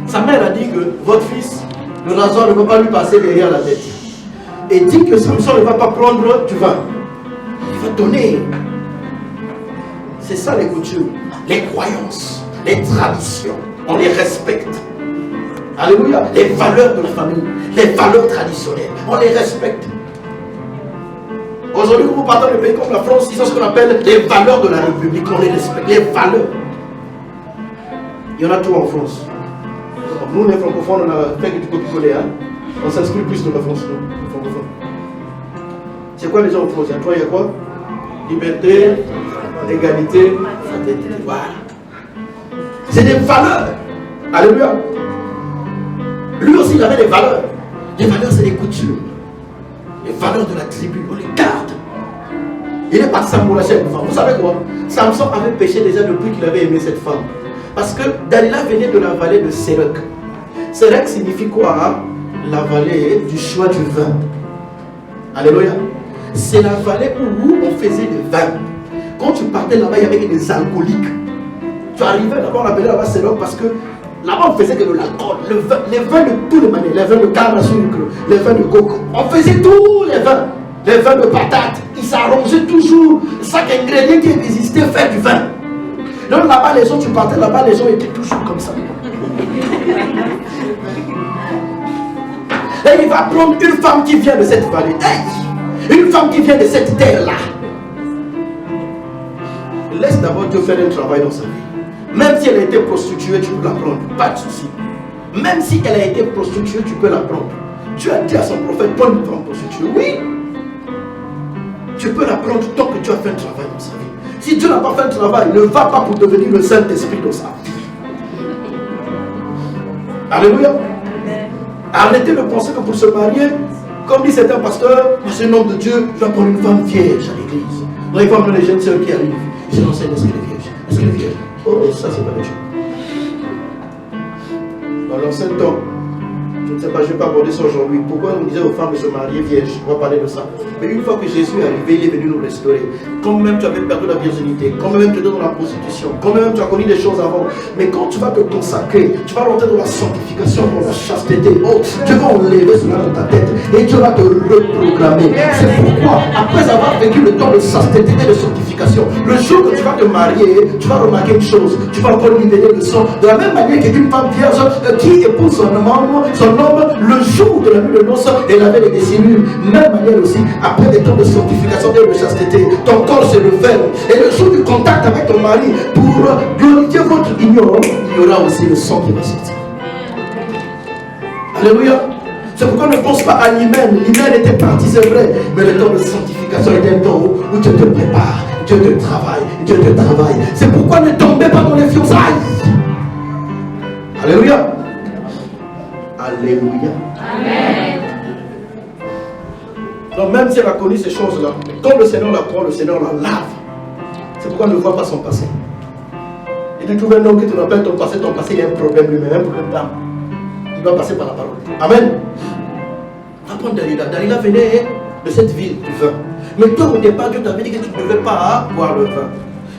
sa mère a dit que votre fils, le rasoir ne peut pas lui passer derrière la tête. Et dit que Samson ne va pas prendre du vin. Il va donner. C'est ça les coutumes, les croyances. les traditions, on les respecte. Alléluia. Les valeurs de la famille, les valeurs traditionnelles, on les respecte. Aujourd'hui, quand vous partez dans des pays comme la France, ils ont ce qu'on appelle les valeurs de la République, on les respecte, les valeurs. Il y en a tout en France. Nous, les francophones, on a fait que du copier-coller. Hein? On s'inscrit plus dans la France, nous, les francophones. C'est quoi les gens en France? Il y a quoi? Liberté, égalité, fraternité. Voilà. C'est des valeurs. Alléluia. Lui aussi, il avait des valeurs. Les valeurs, c'est les coutumes. Les valeurs de la tribu, on les garde. Il est parti s'amouracher avec une femme. Vous savez quoi? Samson avait péché déjà depuis qu'il avait aimé cette femme. Parce que Dalila venait de la vallée de Sérec. Sérec signifie quoi? Hein? La vallée du choix du vin. Alléluia. C'est la vallée où on faisait le vin. Quand tu partais là-bas, il y avait des alcooliques. Tu arrivais là-bas, on appelait là-bas Sérec parce que là-bas, on faisait que de l'alcool, les vins de tous les manières, les vins de canne à sucre, les vins de coco. On faisait tous les vins de patates. Ils s'arrangeaient toujours. Chaque ingrédient qui existait fait du vin. Donc là-bas, les gens, tu partais là-bas, les gens étaient toujours comme ça. Et il va prendre une femme qui vient de cette vallée. Hey, une femme qui vient de cette terre-là. Laisse d'abord Dieu faire un travail dans sa vie. Même si elle a été prostituée, tu peux la prendre, pas de souci. Même si elle a été prostituée, tu peux la prendre. Dieu a dit à son prophète, prends une femme prostituée. Oui, tu peux la prendre tant que tu as fait un travail dans sa vie. Si Dieu n'a pas fait un travail, ne va pas pour devenir le Saint-Esprit dans sa vie. Alléluia. Arrêtez de penser que pour se marier, comme dit certains pasteurs, c'est un homme de Dieu, je vais prendre une femme vierge à l'église. Là, il va amener les jeunes sœurs qui arrivent. Je l'enseigne, est-ce qu'elle est vierge? Est-ce qu'elle est vierge? Oh, ça c'est pas le Dieu. Dans l'ancien temps, je ne sais pas, je ne vais pas aborder ça aujourd'hui. Pourquoi on disait aux femmes de se marier vierges? On va parler de ça. Mais une fois que Jésus est arrivé, il est venu nous restaurer. Quand même tu avais perdu la virginité, quand même tu étais dans la prostitution, quand même tu as connu des choses avant. Mais quand tu vas te consacrer, tu vas rentrer dans la sanctification, dans la chasteté. Oh, Dieu va enlever cela dans ta tête et Dieu va te reprogrammer. C'est pourquoi, après avoir vécu le temps de chasteté et de sanctification, le jour que tu vas te marier, tu vas remarquer une chose. Tu vas encore libérer le sang. De la même manière qu'une femme vierge qui épouse son homme, le jour de la nuit de noces, elle avait les décimures. Même manière aussi, après des temps de sanctification et de chasteté, ton corps se révèle. Et le jour du contact avec ton mari, pour glorifier votre union, il y aura aussi le sang qui va sortir. Alléluia. C'est pourquoi ne pense pas à l'hymen. L'hymen était parti, c'est vrai. Mais le temps de sanctification est un temps où Dieu te prépare, Dieu te travaille, Dieu te travaille. C'est pourquoi ne tombez pas dans les fiançailles. Alléluia. Alléluia. Amen. Donc même si elle a connu ces choses-là, quand le Seigneur la prend, le Seigneur la lave. C'est pourquoi on ne voit pas son passé. Et tu trouves un homme qui te rappelle ton passé il a un problème lui-même, un problème d'âme. Il doit passer par la parole. Amen. Va prendre Dalila. Dalila venait de cette ville du vin. Mais toi au départ, Dieu t'avait dit que tu ne devais pas boire le vin.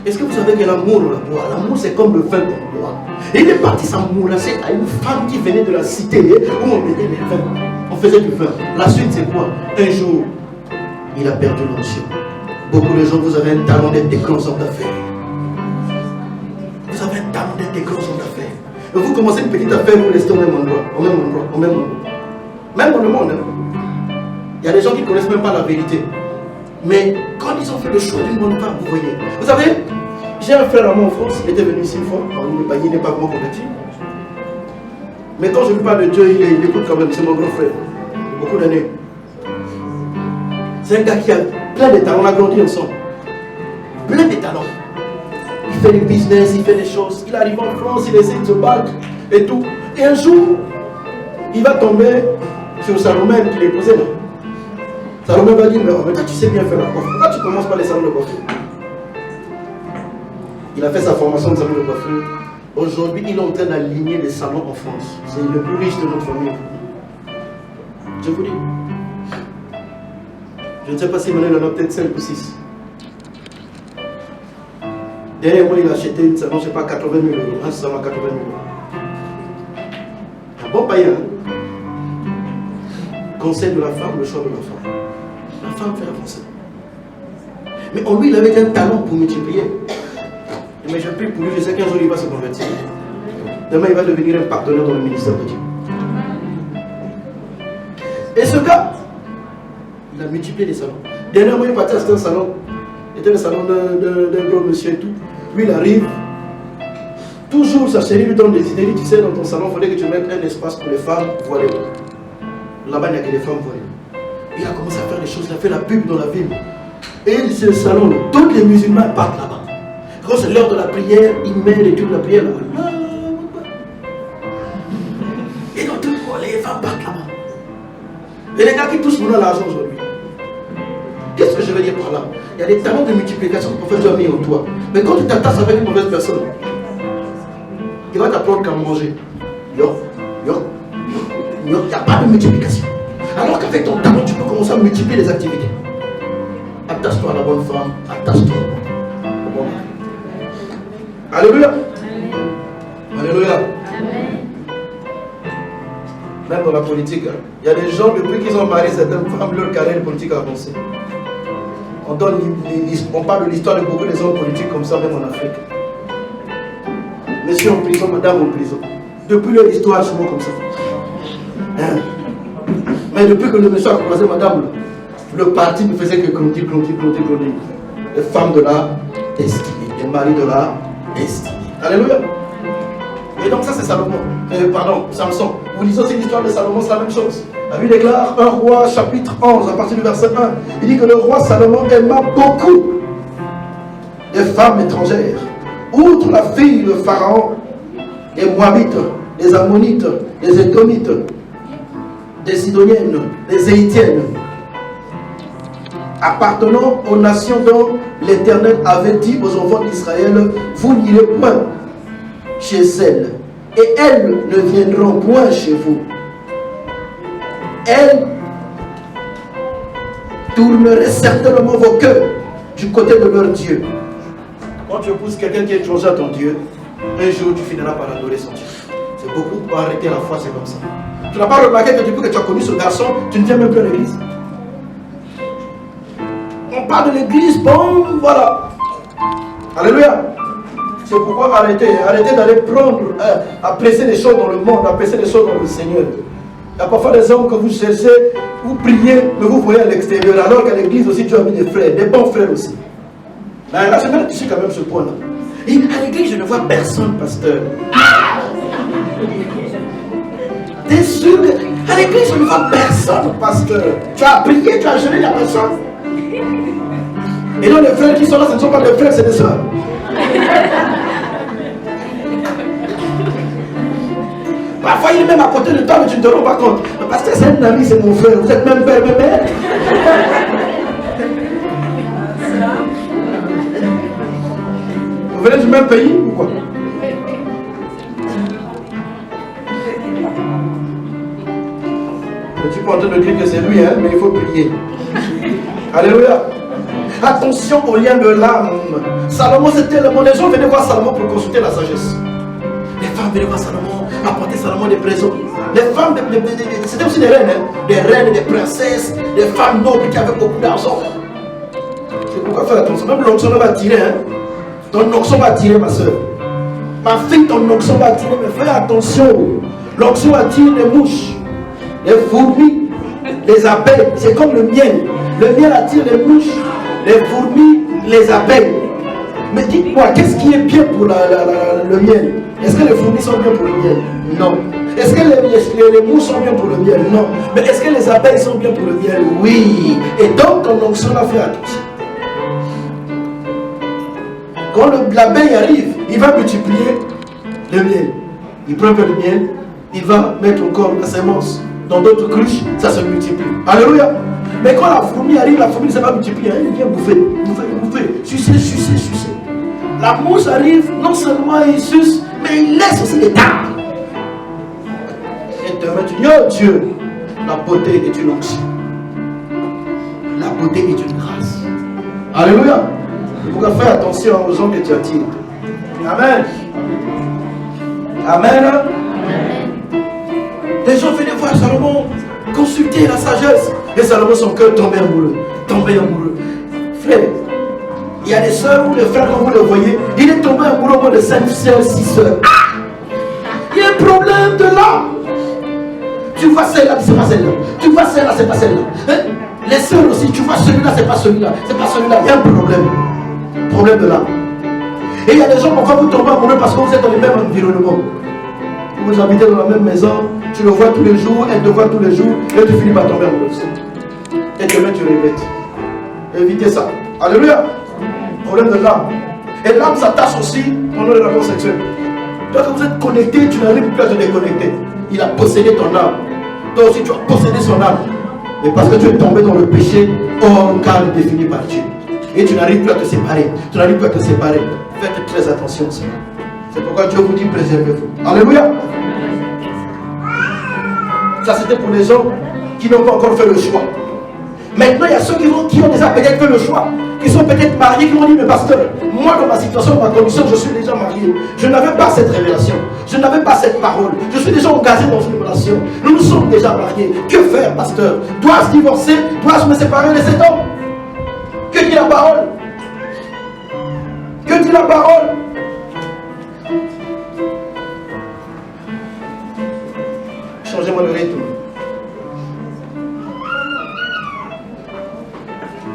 Est-ce que vous savez que l'amour, on la boit? L'amour c'est comme le vin qu'on boit. Et il est parti s'amourasser à une femme qui venait de la cité où on mettait les vins. On faisait du vin. La suite c'est quoi? Un jour, il a perdu l'onction. Beaucoup de gens, vous avez un talent d'être des grands hommes d'affaires. Vous avez un talent d'être des grands hommes d'affaires. Et vous commencez une petite affaire, vous restez au même endroit. Au même endroit, au même endroit. Même dans le monde. Hein. Il y a des gens qui ne connaissent même pas la vérité. Mais quand ils ont fait le choix d'une bonne femme, vous voyez. Vous savez, j'ai un frère à moi en France, il était venu ici une fois, il n'est pas vraiment converti. Mais quand je lui parle de Dieu, il écoute quand même, c'est mon grand frère. Beaucoup d'années. C'est un gars qui a plein de talents, on a grandi ensemble. Plein de talents. Il fait des business, il fait des choses. Il arrive en France, il essaie de se battre et tout. Et un jour, il va tomber sur Salomé qui l'épousait là. Salomé va dire, mais toi tu sais bien faire la coiffure. Pourquoi tu commences par les salons de coiffure? Il a fait sa formation de salon de coiffure. Aujourd'hui, il est en train d'aligner les salons en France. C'est le plus riche de notre famille. Je vous dis. Je ne sais pas si maintenant il en a peut-être 5 ou 6. Dernièrement, il a acheté une salon, je ne sais pas, 80 000 euros. Un salon à 80 000 euros. Un bon païen. Conseil de la femme, le choix de la femme. La femme fait avancer. Mais en lui, il avait un talent pour multiplier. Mais je prie pour lui, je sais qu'un jour il va se convertir. Demain il va devenir un partenaire dans le ministère de Dieu. Et ce gars, il a multiplié les salons. Dernièrement il est parti à un salon. C'était le salon d'un gros monsieur et tout. Lui il arrive. Toujours sa chérie lui donne des idées. Il dit, tu sais, dans ton salon, il faudrait que tu mettes un espace pour les femmes voilées. Là-bas, il n'y a que les femmes voilées. Il a commencé à faire des choses, il a fait la pub dans la ville. Et ce salon, tous les musulmans partent là-bas. Quand c'est l'heure de la prière, il met les trucs de la prière là-bas. Et donc, les femmes partent là-bas. Et les gars qui touchent maintenant l'argent aujourd'hui. Qu'est-ce que je veux dire par là? Il y a des talents de multiplication que le prophète a mis en toi. Mais quand tu t'attaches avec une mauvaise personne, il va t'apprendre qu'à manger. Il n'y a pas de multiplication. Alors qu'avec ton talent, tu peux commencer à multiplier les activités. Attache-toi à la bonne femme, attache-toi au bon mari. Alléluia. Alléluia. Même dans la politique, il y a des gens, depuis qu'ils ont marié certaines femmes, leur carrière politique a avancé. On parle de l'histoire de beaucoup des hommes politiques comme ça, même en Afrique. Monsieur en prison, madame en prison. Depuis leur histoire, souvent comme ça. Hein? Mais depuis que le monsieur a croisé madame, le parti ne faisait que grandir. Les femmes de la destinée, les maris de la destinée. Alléluia. Et donc ça c'est Salomon. Samson. Vous lisez aussi l'histoire de Salomon, c'est la même chose. La Bible déclare 1 Roi chapitre 11 à partir du verset 1. Il dit que le roi Salomon aima beaucoup des femmes étrangères. Outre la fille de Pharaon, les Moabites, les Ammonites, les Édomites, les Sidoniennes, les Héitiennes, appartenant aux nations dont l'Éternel avait dit aux enfants d'Israël, vous n'irez point chez elles, et elles ne viendront point chez vous. Elles tourneraient certainement vos cœurs du côté de leur Dieu. Quand tu épouses quelqu'un qui est étranger à ton Dieu, un jour tu finiras par adorer son Dieu. C'est beaucoup pour arrêter la foi, c'est comme ça. Tu n'as pas remarqué que depuis que tu as connu ce garçon, tu ne viens même plus à l'église. On parle de l'église, bon, voilà. Alléluia. C'est pourquoi arrêtez d'aller prendre, apprécier les choses dans le monde, apprécier les choses dans le Seigneur. Il y a parfois des hommes que vous cherchez, vous priez, mais vous voyez à l'extérieur, alors qu'à l'église aussi, Dieu a mis des frères, des bons frères aussi. Là, je vais toucher quand même ce point-là. À l'église, je ne vois personne, pasteur. T'es sûr qu'à l'église, je ne vois personne, pasteur. Tu as prié, tu as jeûné, il n'y a personne. Et donc, les frères qui sont là, ce ne sont pas des frères, c'est des soeurs. Parfois, il est même à côté de toi, mais tu ne te rends pas compte. Le pasteur, c'est un ami, c'est mon frère. Vous êtes même père, même mère. Vous venez du même pays ou quoi? Je ne suis pas en train de dire que c'est lui, hein, mais il faut prier. Alléluia. Attention au lien de l'âme. Salomon, c'était le monde. Les gens venaient voir Salomon pour consulter la sagesse. Les femmes venaient voir Salomon, apporter Salomon des présents. Les femmes, c'était aussi des reines, hein? Des reines, des princesses, des femmes nobles qui avaient beaucoup d'argent. C'est pourquoi faire attention. Même l'onction va tirer, hein? Ton onction va tirer, ma soeur. Ma fille, ton onction va tirer, mais fais attention. L'onction attire les mouches, les fourmis, les abeilles. C'est comme le miel. Le miel attire les mouches, les fourmis, les abeilles. Mais dites-moi, qu'est-ce qui est bien pour le miel? Est-ce que les fourmis sont bien pour le miel? Non. Est-ce que les mouches sont bien pour le miel? Non. Mais est-ce que les abeilles sont bien pour le miel? Oui. Et donc ton onction a fait attention. Quand l'abeille arrive, il va multiplier le miel. Il prend un peu de miel, il va mettre encore la sémence dans d'autres cruches, ça se multiplie. Alléluia. Mais quand la fourmi arrive, la fourmi ne s'est pas multipliée, elle vient bouffer, sucer. La mouche arrive, non seulement il suce, mais il laisse aussi des tares. Et tu dis, oh Dieu, la beauté est une onction. La beauté est une grâce. Alléluia. Il faut faire attention aux gens que tu attires. Amen. Amen. Les gens venaient voir Salomon, consulter la sagesse. Et Salomon, son cœur tombait amoureux. Frère, Il y a des soeurs ou des frères, comme vous le voyez, il est tombé amoureux au moins de 5 soeurs, 6 soeurs. Ah! Il y a un problème de là. Tu vois celle-là, c'est pas celle-là. Tu vois celle-là, c'est pas celle-là. Hein? Les soeurs aussi, tu vois celui-là, c'est pas celui-là. C'est pas celui-là. Il y a un problème. Problème de là. Et il y a des gens, parfois vous tombez amoureux parce que vous êtes dans le même environnement. Vous habitez dans la même maison, tu le vois tous les jours, elle te voit tous les jours, et tu finis par tomber amoureuse. Et demain tu regrettes. Évitez ça. Alléluia. Problème de l'âme. Et l'âme s'attache aussi pendant les rapports sexuels. Toi, quand vous êtes connecté, tu n'arrives plus à te déconnecter. Il a possédé ton âme. Toi aussi, tu as possédé son âme. Mais parce que tu es tombé dans le péché, hors cadre défini par Dieu. Et tu n'arrives plus à te séparer. Tu n'arrives plus à te séparer. Faites très attention à cela. C'est pourquoi Dieu vous dit préservez-vous. Alléluia. Ça, c'était pour les gens qui n'ont pas encore fait le choix. Maintenant, il y a ceux qui ont déjà peut-être fait le choix, qui sont peut-être mariés, qui m'ont dit, mais pasteur, moi dans ma situation, dans ma condition, je suis déjà marié. Je n'avais pas cette révélation. Je n'avais pas cette parole. Je suis déjà engagé dans une relation. Nous nous sommes déjà mariés. Que faire, pasteur? Dois-je divorcer? Dois-je me séparer de cet homme? Que dit la parole? Que dit la parole? Changez-moi le rythme.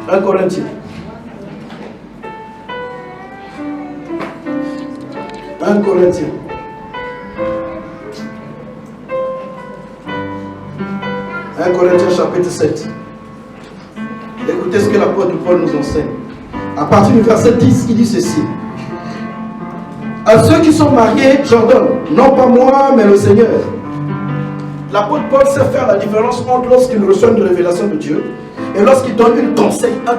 1 Corinthiens. 1 Corinthiens. 1 Corinthiens chapitre 7. Écoutez ce que l'apôtre Paul nous enseigne. À partir du verset 10, il dit ceci. À ceux qui sont mariés, j'ordonne, non pas moi, mais le Seigneur. L'apôtre Paul sait faire la différence entre lorsqu'il reçoit une révélation de Dieu et lorsqu'il donne un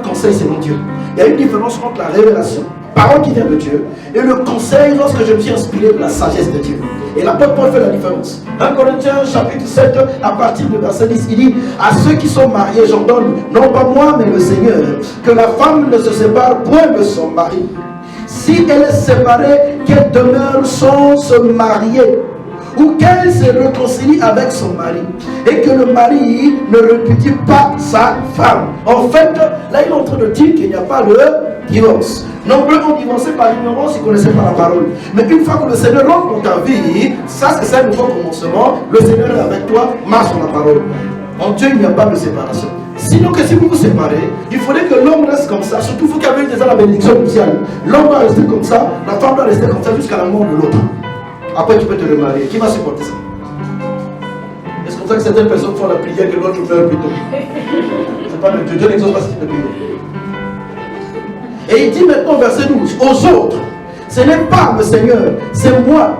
conseil selon Dieu. Il y a une différence entre la révélation, parole qui vient de Dieu, et le conseil lorsque je me suis inspiré de la sagesse de Dieu. Et l'apôtre Paul fait la différence. 1 Corinthiens chapitre 7, à partir du verset 10, il dit, à ceux qui sont mariés, j'ordonne, non pas moi, mais le Seigneur, que la femme ne se sépare point de son mari. Si elle est séparée, qu'elle demeure sans se marier, ou qu'elle se réconcilie avec son mari, et que le mari ne répudie pas sa femme. En fait, là il est en train de dire qu'il n'y a pas de divorce. Nombreux ont divorcé par ignorance, ils ne connaissaient pas la parole. Mais une fois que le Seigneur rentre dans ta vie, ça c'est un nouveau commencement, le Seigneur est avec toi, marche dans la parole. En Dieu il n'y a pas de séparation. Sinon que si vous vous séparez, il faudrait que l'homme reste comme ça, surtout vous qui avez déjà la bénédiction nuptiale. L'homme doit rester comme ça, la femme doit rester comme ça jusqu'à la mort de l'autre. Après, tu peux te remarier. Qui va supporter ça? C'est comme ça que certaines personnes font la prière que l'autre meurt plus tôt. C'est pas le Dieu. Dieu n'exauce pas ce type de prière. Et il dit maintenant, verset 12, aux autres, ce n'est pas le Seigneur, c'est moi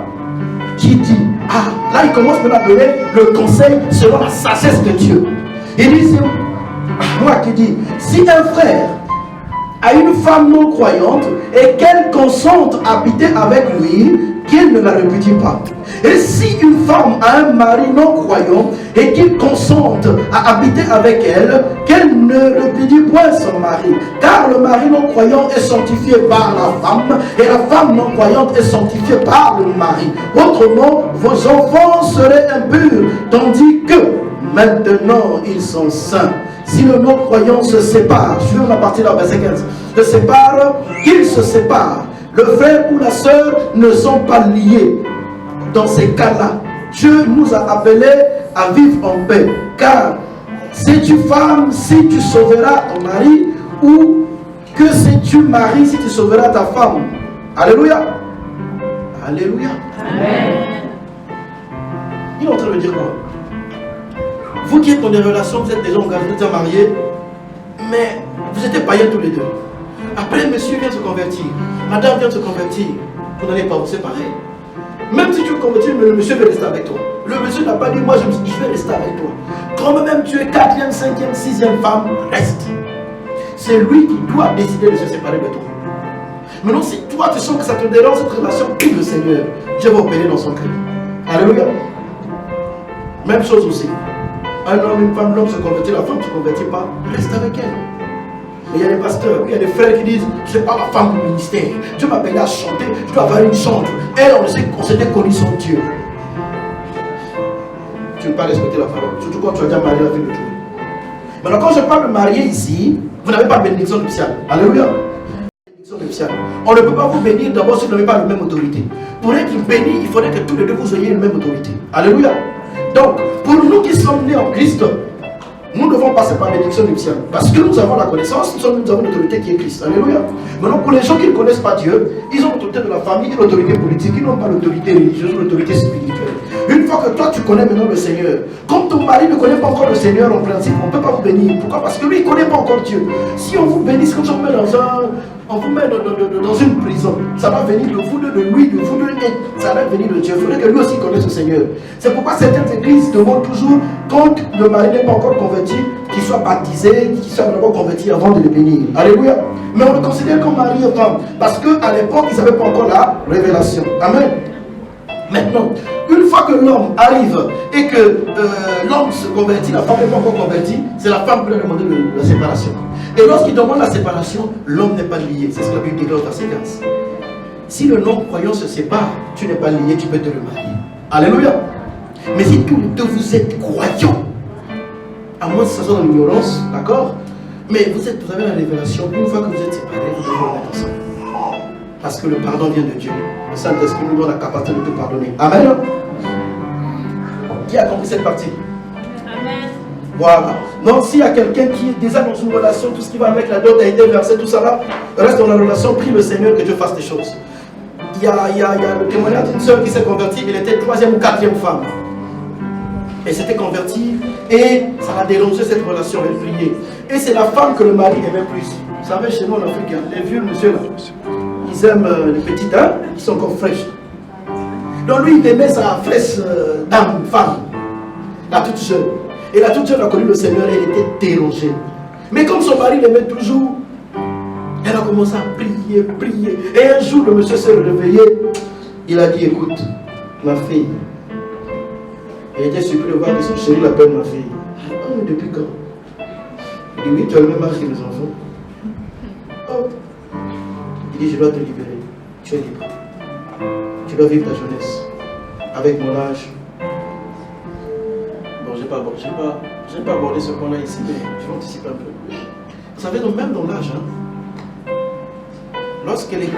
qui dis. Ah, là, il commence maintenant à donner le conseil selon la sagesse de Dieu. Il dit, c'est moi qui dis, si un frère a une femme non croyante et qu'elle consente à habiter avec lui, qu'il ne la répudie pas. Et si une femme a un mari non croyant et qu'il consente à habiter avec elle, qu'elle ne répudie point son mari. Car le mari non croyant est sanctifié par la femme et la femme non croyante est sanctifiée par le mari. Autrement, vos enfants seraient impurs, tandis que maintenant ils sont saints. Si le non-croyant se sépare, je vais la partie là, verset 15, se sépare, qu'il se sépare. Le frère ou la sœur ne sont pas liés. Dans ces cas-là, Dieu nous a appelés à vivre en paix. Car si tu femme, si tu sauveras ton mari, ou que si tu maries, si tu sauveras ta femme. Alléluia. Alléluia. Amen. Il est en train de dire quoi? Vous qui êtes dans des relations, vous êtes déjà engagés, vous êtes déjà mariés, mais vous étiez païens tous les deux. Après, monsieur vient se convertir, madame vient se convertir, vous n'allez pas vous séparer. Même si tu veux convertir, mais le monsieur veut rester avec toi. Le monsieur n'a pas dit, moi je vais rester avec toi. Quand même tu es 4e, 5e, 6e femme, reste. C'est lui qui doit décider de se séparer de toi. Maintenant, si toi tu sens que ça te dérange cette relation, prie le Seigneur. Dieu va opérer dans son cœur. Alléluia. Même chose aussi. Un homme, une femme, l'homme se convertit, la femme ne se convertit pas, reste avec elle. Et il y a des pasteurs, il y a des frères qui disent, je ne suis pas la femme du ministère. Dieu m'a appelé à chanter, je dois avoir une chante. Elle, on s'était connu son Dieu. Tu ne peux pas respecter la parole, surtout quand tu as déjà marié la fille de Dieu. Maintenant, quand je parle de marié ici, vous n'avez pas de bénédiction nuptiale. Alléluia. nuptiale. On ne peut pas vous bénir d'abord si vous n'avez pas la même autorité. Pour être béni, il faudrait que tous les deux vous ayez la même autorité. Alléluia. Donc, pour nous qui sommes nés en Christ, nous devons passer par l'élection nuptiale. Parce que nous avons la connaissance, nous avons l'autorité qui est Christ. Alléluia. Maintenant, pour les gens qui ne connaissent pas Dieu, ils ont l'autorité de la famille et l'autorité politique. Ils n'ont pas l'autorité religieuse ou l'autorité spirituelle. Une fois que toi, tu connais maintenant le Seigneur, comme ton mari ne connaît pas encore le Seigneur, en principe, on ne peut pas vous bénir. Pourquoi? Parce que lui, il ne connaît pas encore Dieu. Si on vous bénit, comme si on vous met on vous met dans une prison, ça va venir de vous deux, de lui, de vous deux, et ça va venir de Dieu. Il faudrait que lui aussi connaisse le Seigneur. C'est pourquoi certaines églises demandent toujours, quand le mari n'est pas encore converti, qu'il soit baptisé, qu'il soit d'abord converti avant de le bénir. Alléluia. Mais on le considère comme mari et femme, parce qu'à l'époque, ils n'avaient pas encore la révélation. Amen. Maintenant, une fois que l'homme arrive et que l'homme se convertit, la femme n'est pas encore convertie, c'est la femme qui lui a demandé la séparation. Et lorsqu'il demande la séparation, l'homme n'est pas lié. C'est ce que la Bible dit dans le verset 15. Si le non-croyant se sépare, tu n'es pas lié, tu peux te remarier. Alléluia. Mais si tous les deux vous êtes croyants, à moins que ça soit dans l'ignorance, d'accord? Mais vous avez la révélation, une fois que vous êtes séparés, vous devez vous mettre ensemble. Parce que le pardon vient de Dieu. Le Saint-Esprit nous donne la capacité de te pardonner. Amen. Qui a compris cette partie? Amen. Voilà. Donc s'il y a quelqu'un qui est déjà dans une relation, tout ce qui va avec la dot a été versé, tout ça là, reste dans la relation, prie le Seigneur que Dieu fasse des choses. Il y a le témoignage d'une soeur qui s'est convertie, elle était 3e ou 4e femme. Elle s'était convertie et ça a dérangé cette relation, elle priait. Et c'est la femme que le mari aimait plus. Vous savez, chez nous en Afrique, les vieux monsieur là, ils aiment les petites dames qui sont encore fraîches. Donc lui, il aimait sa fraîche dame, femme, la toute jeune. Et la toute jeune a connu le Seigneur, elle était dérangée. Mais comme son mari l'aimait toujours, elle a commencé à prier, prier. Et un jour, le monsieur s'est réveillé. Il a dit, écoute, ma fille. Elle était surpris de voir que son chéri l'appelle ma fille. Ah, mais depuis quand? Il dit, oui, tu as le même âge que mes enfants. Oh. Il dit, je dois te libérer. Tu es libre. Tu dois vivre ta jeunesse. Avec mon âge. Bon, je n'ai pas abordé ce point-là ici, mais je vais anticiper un peu. Vous savez, donc même dans l'âge, hein, lorsqu'elle est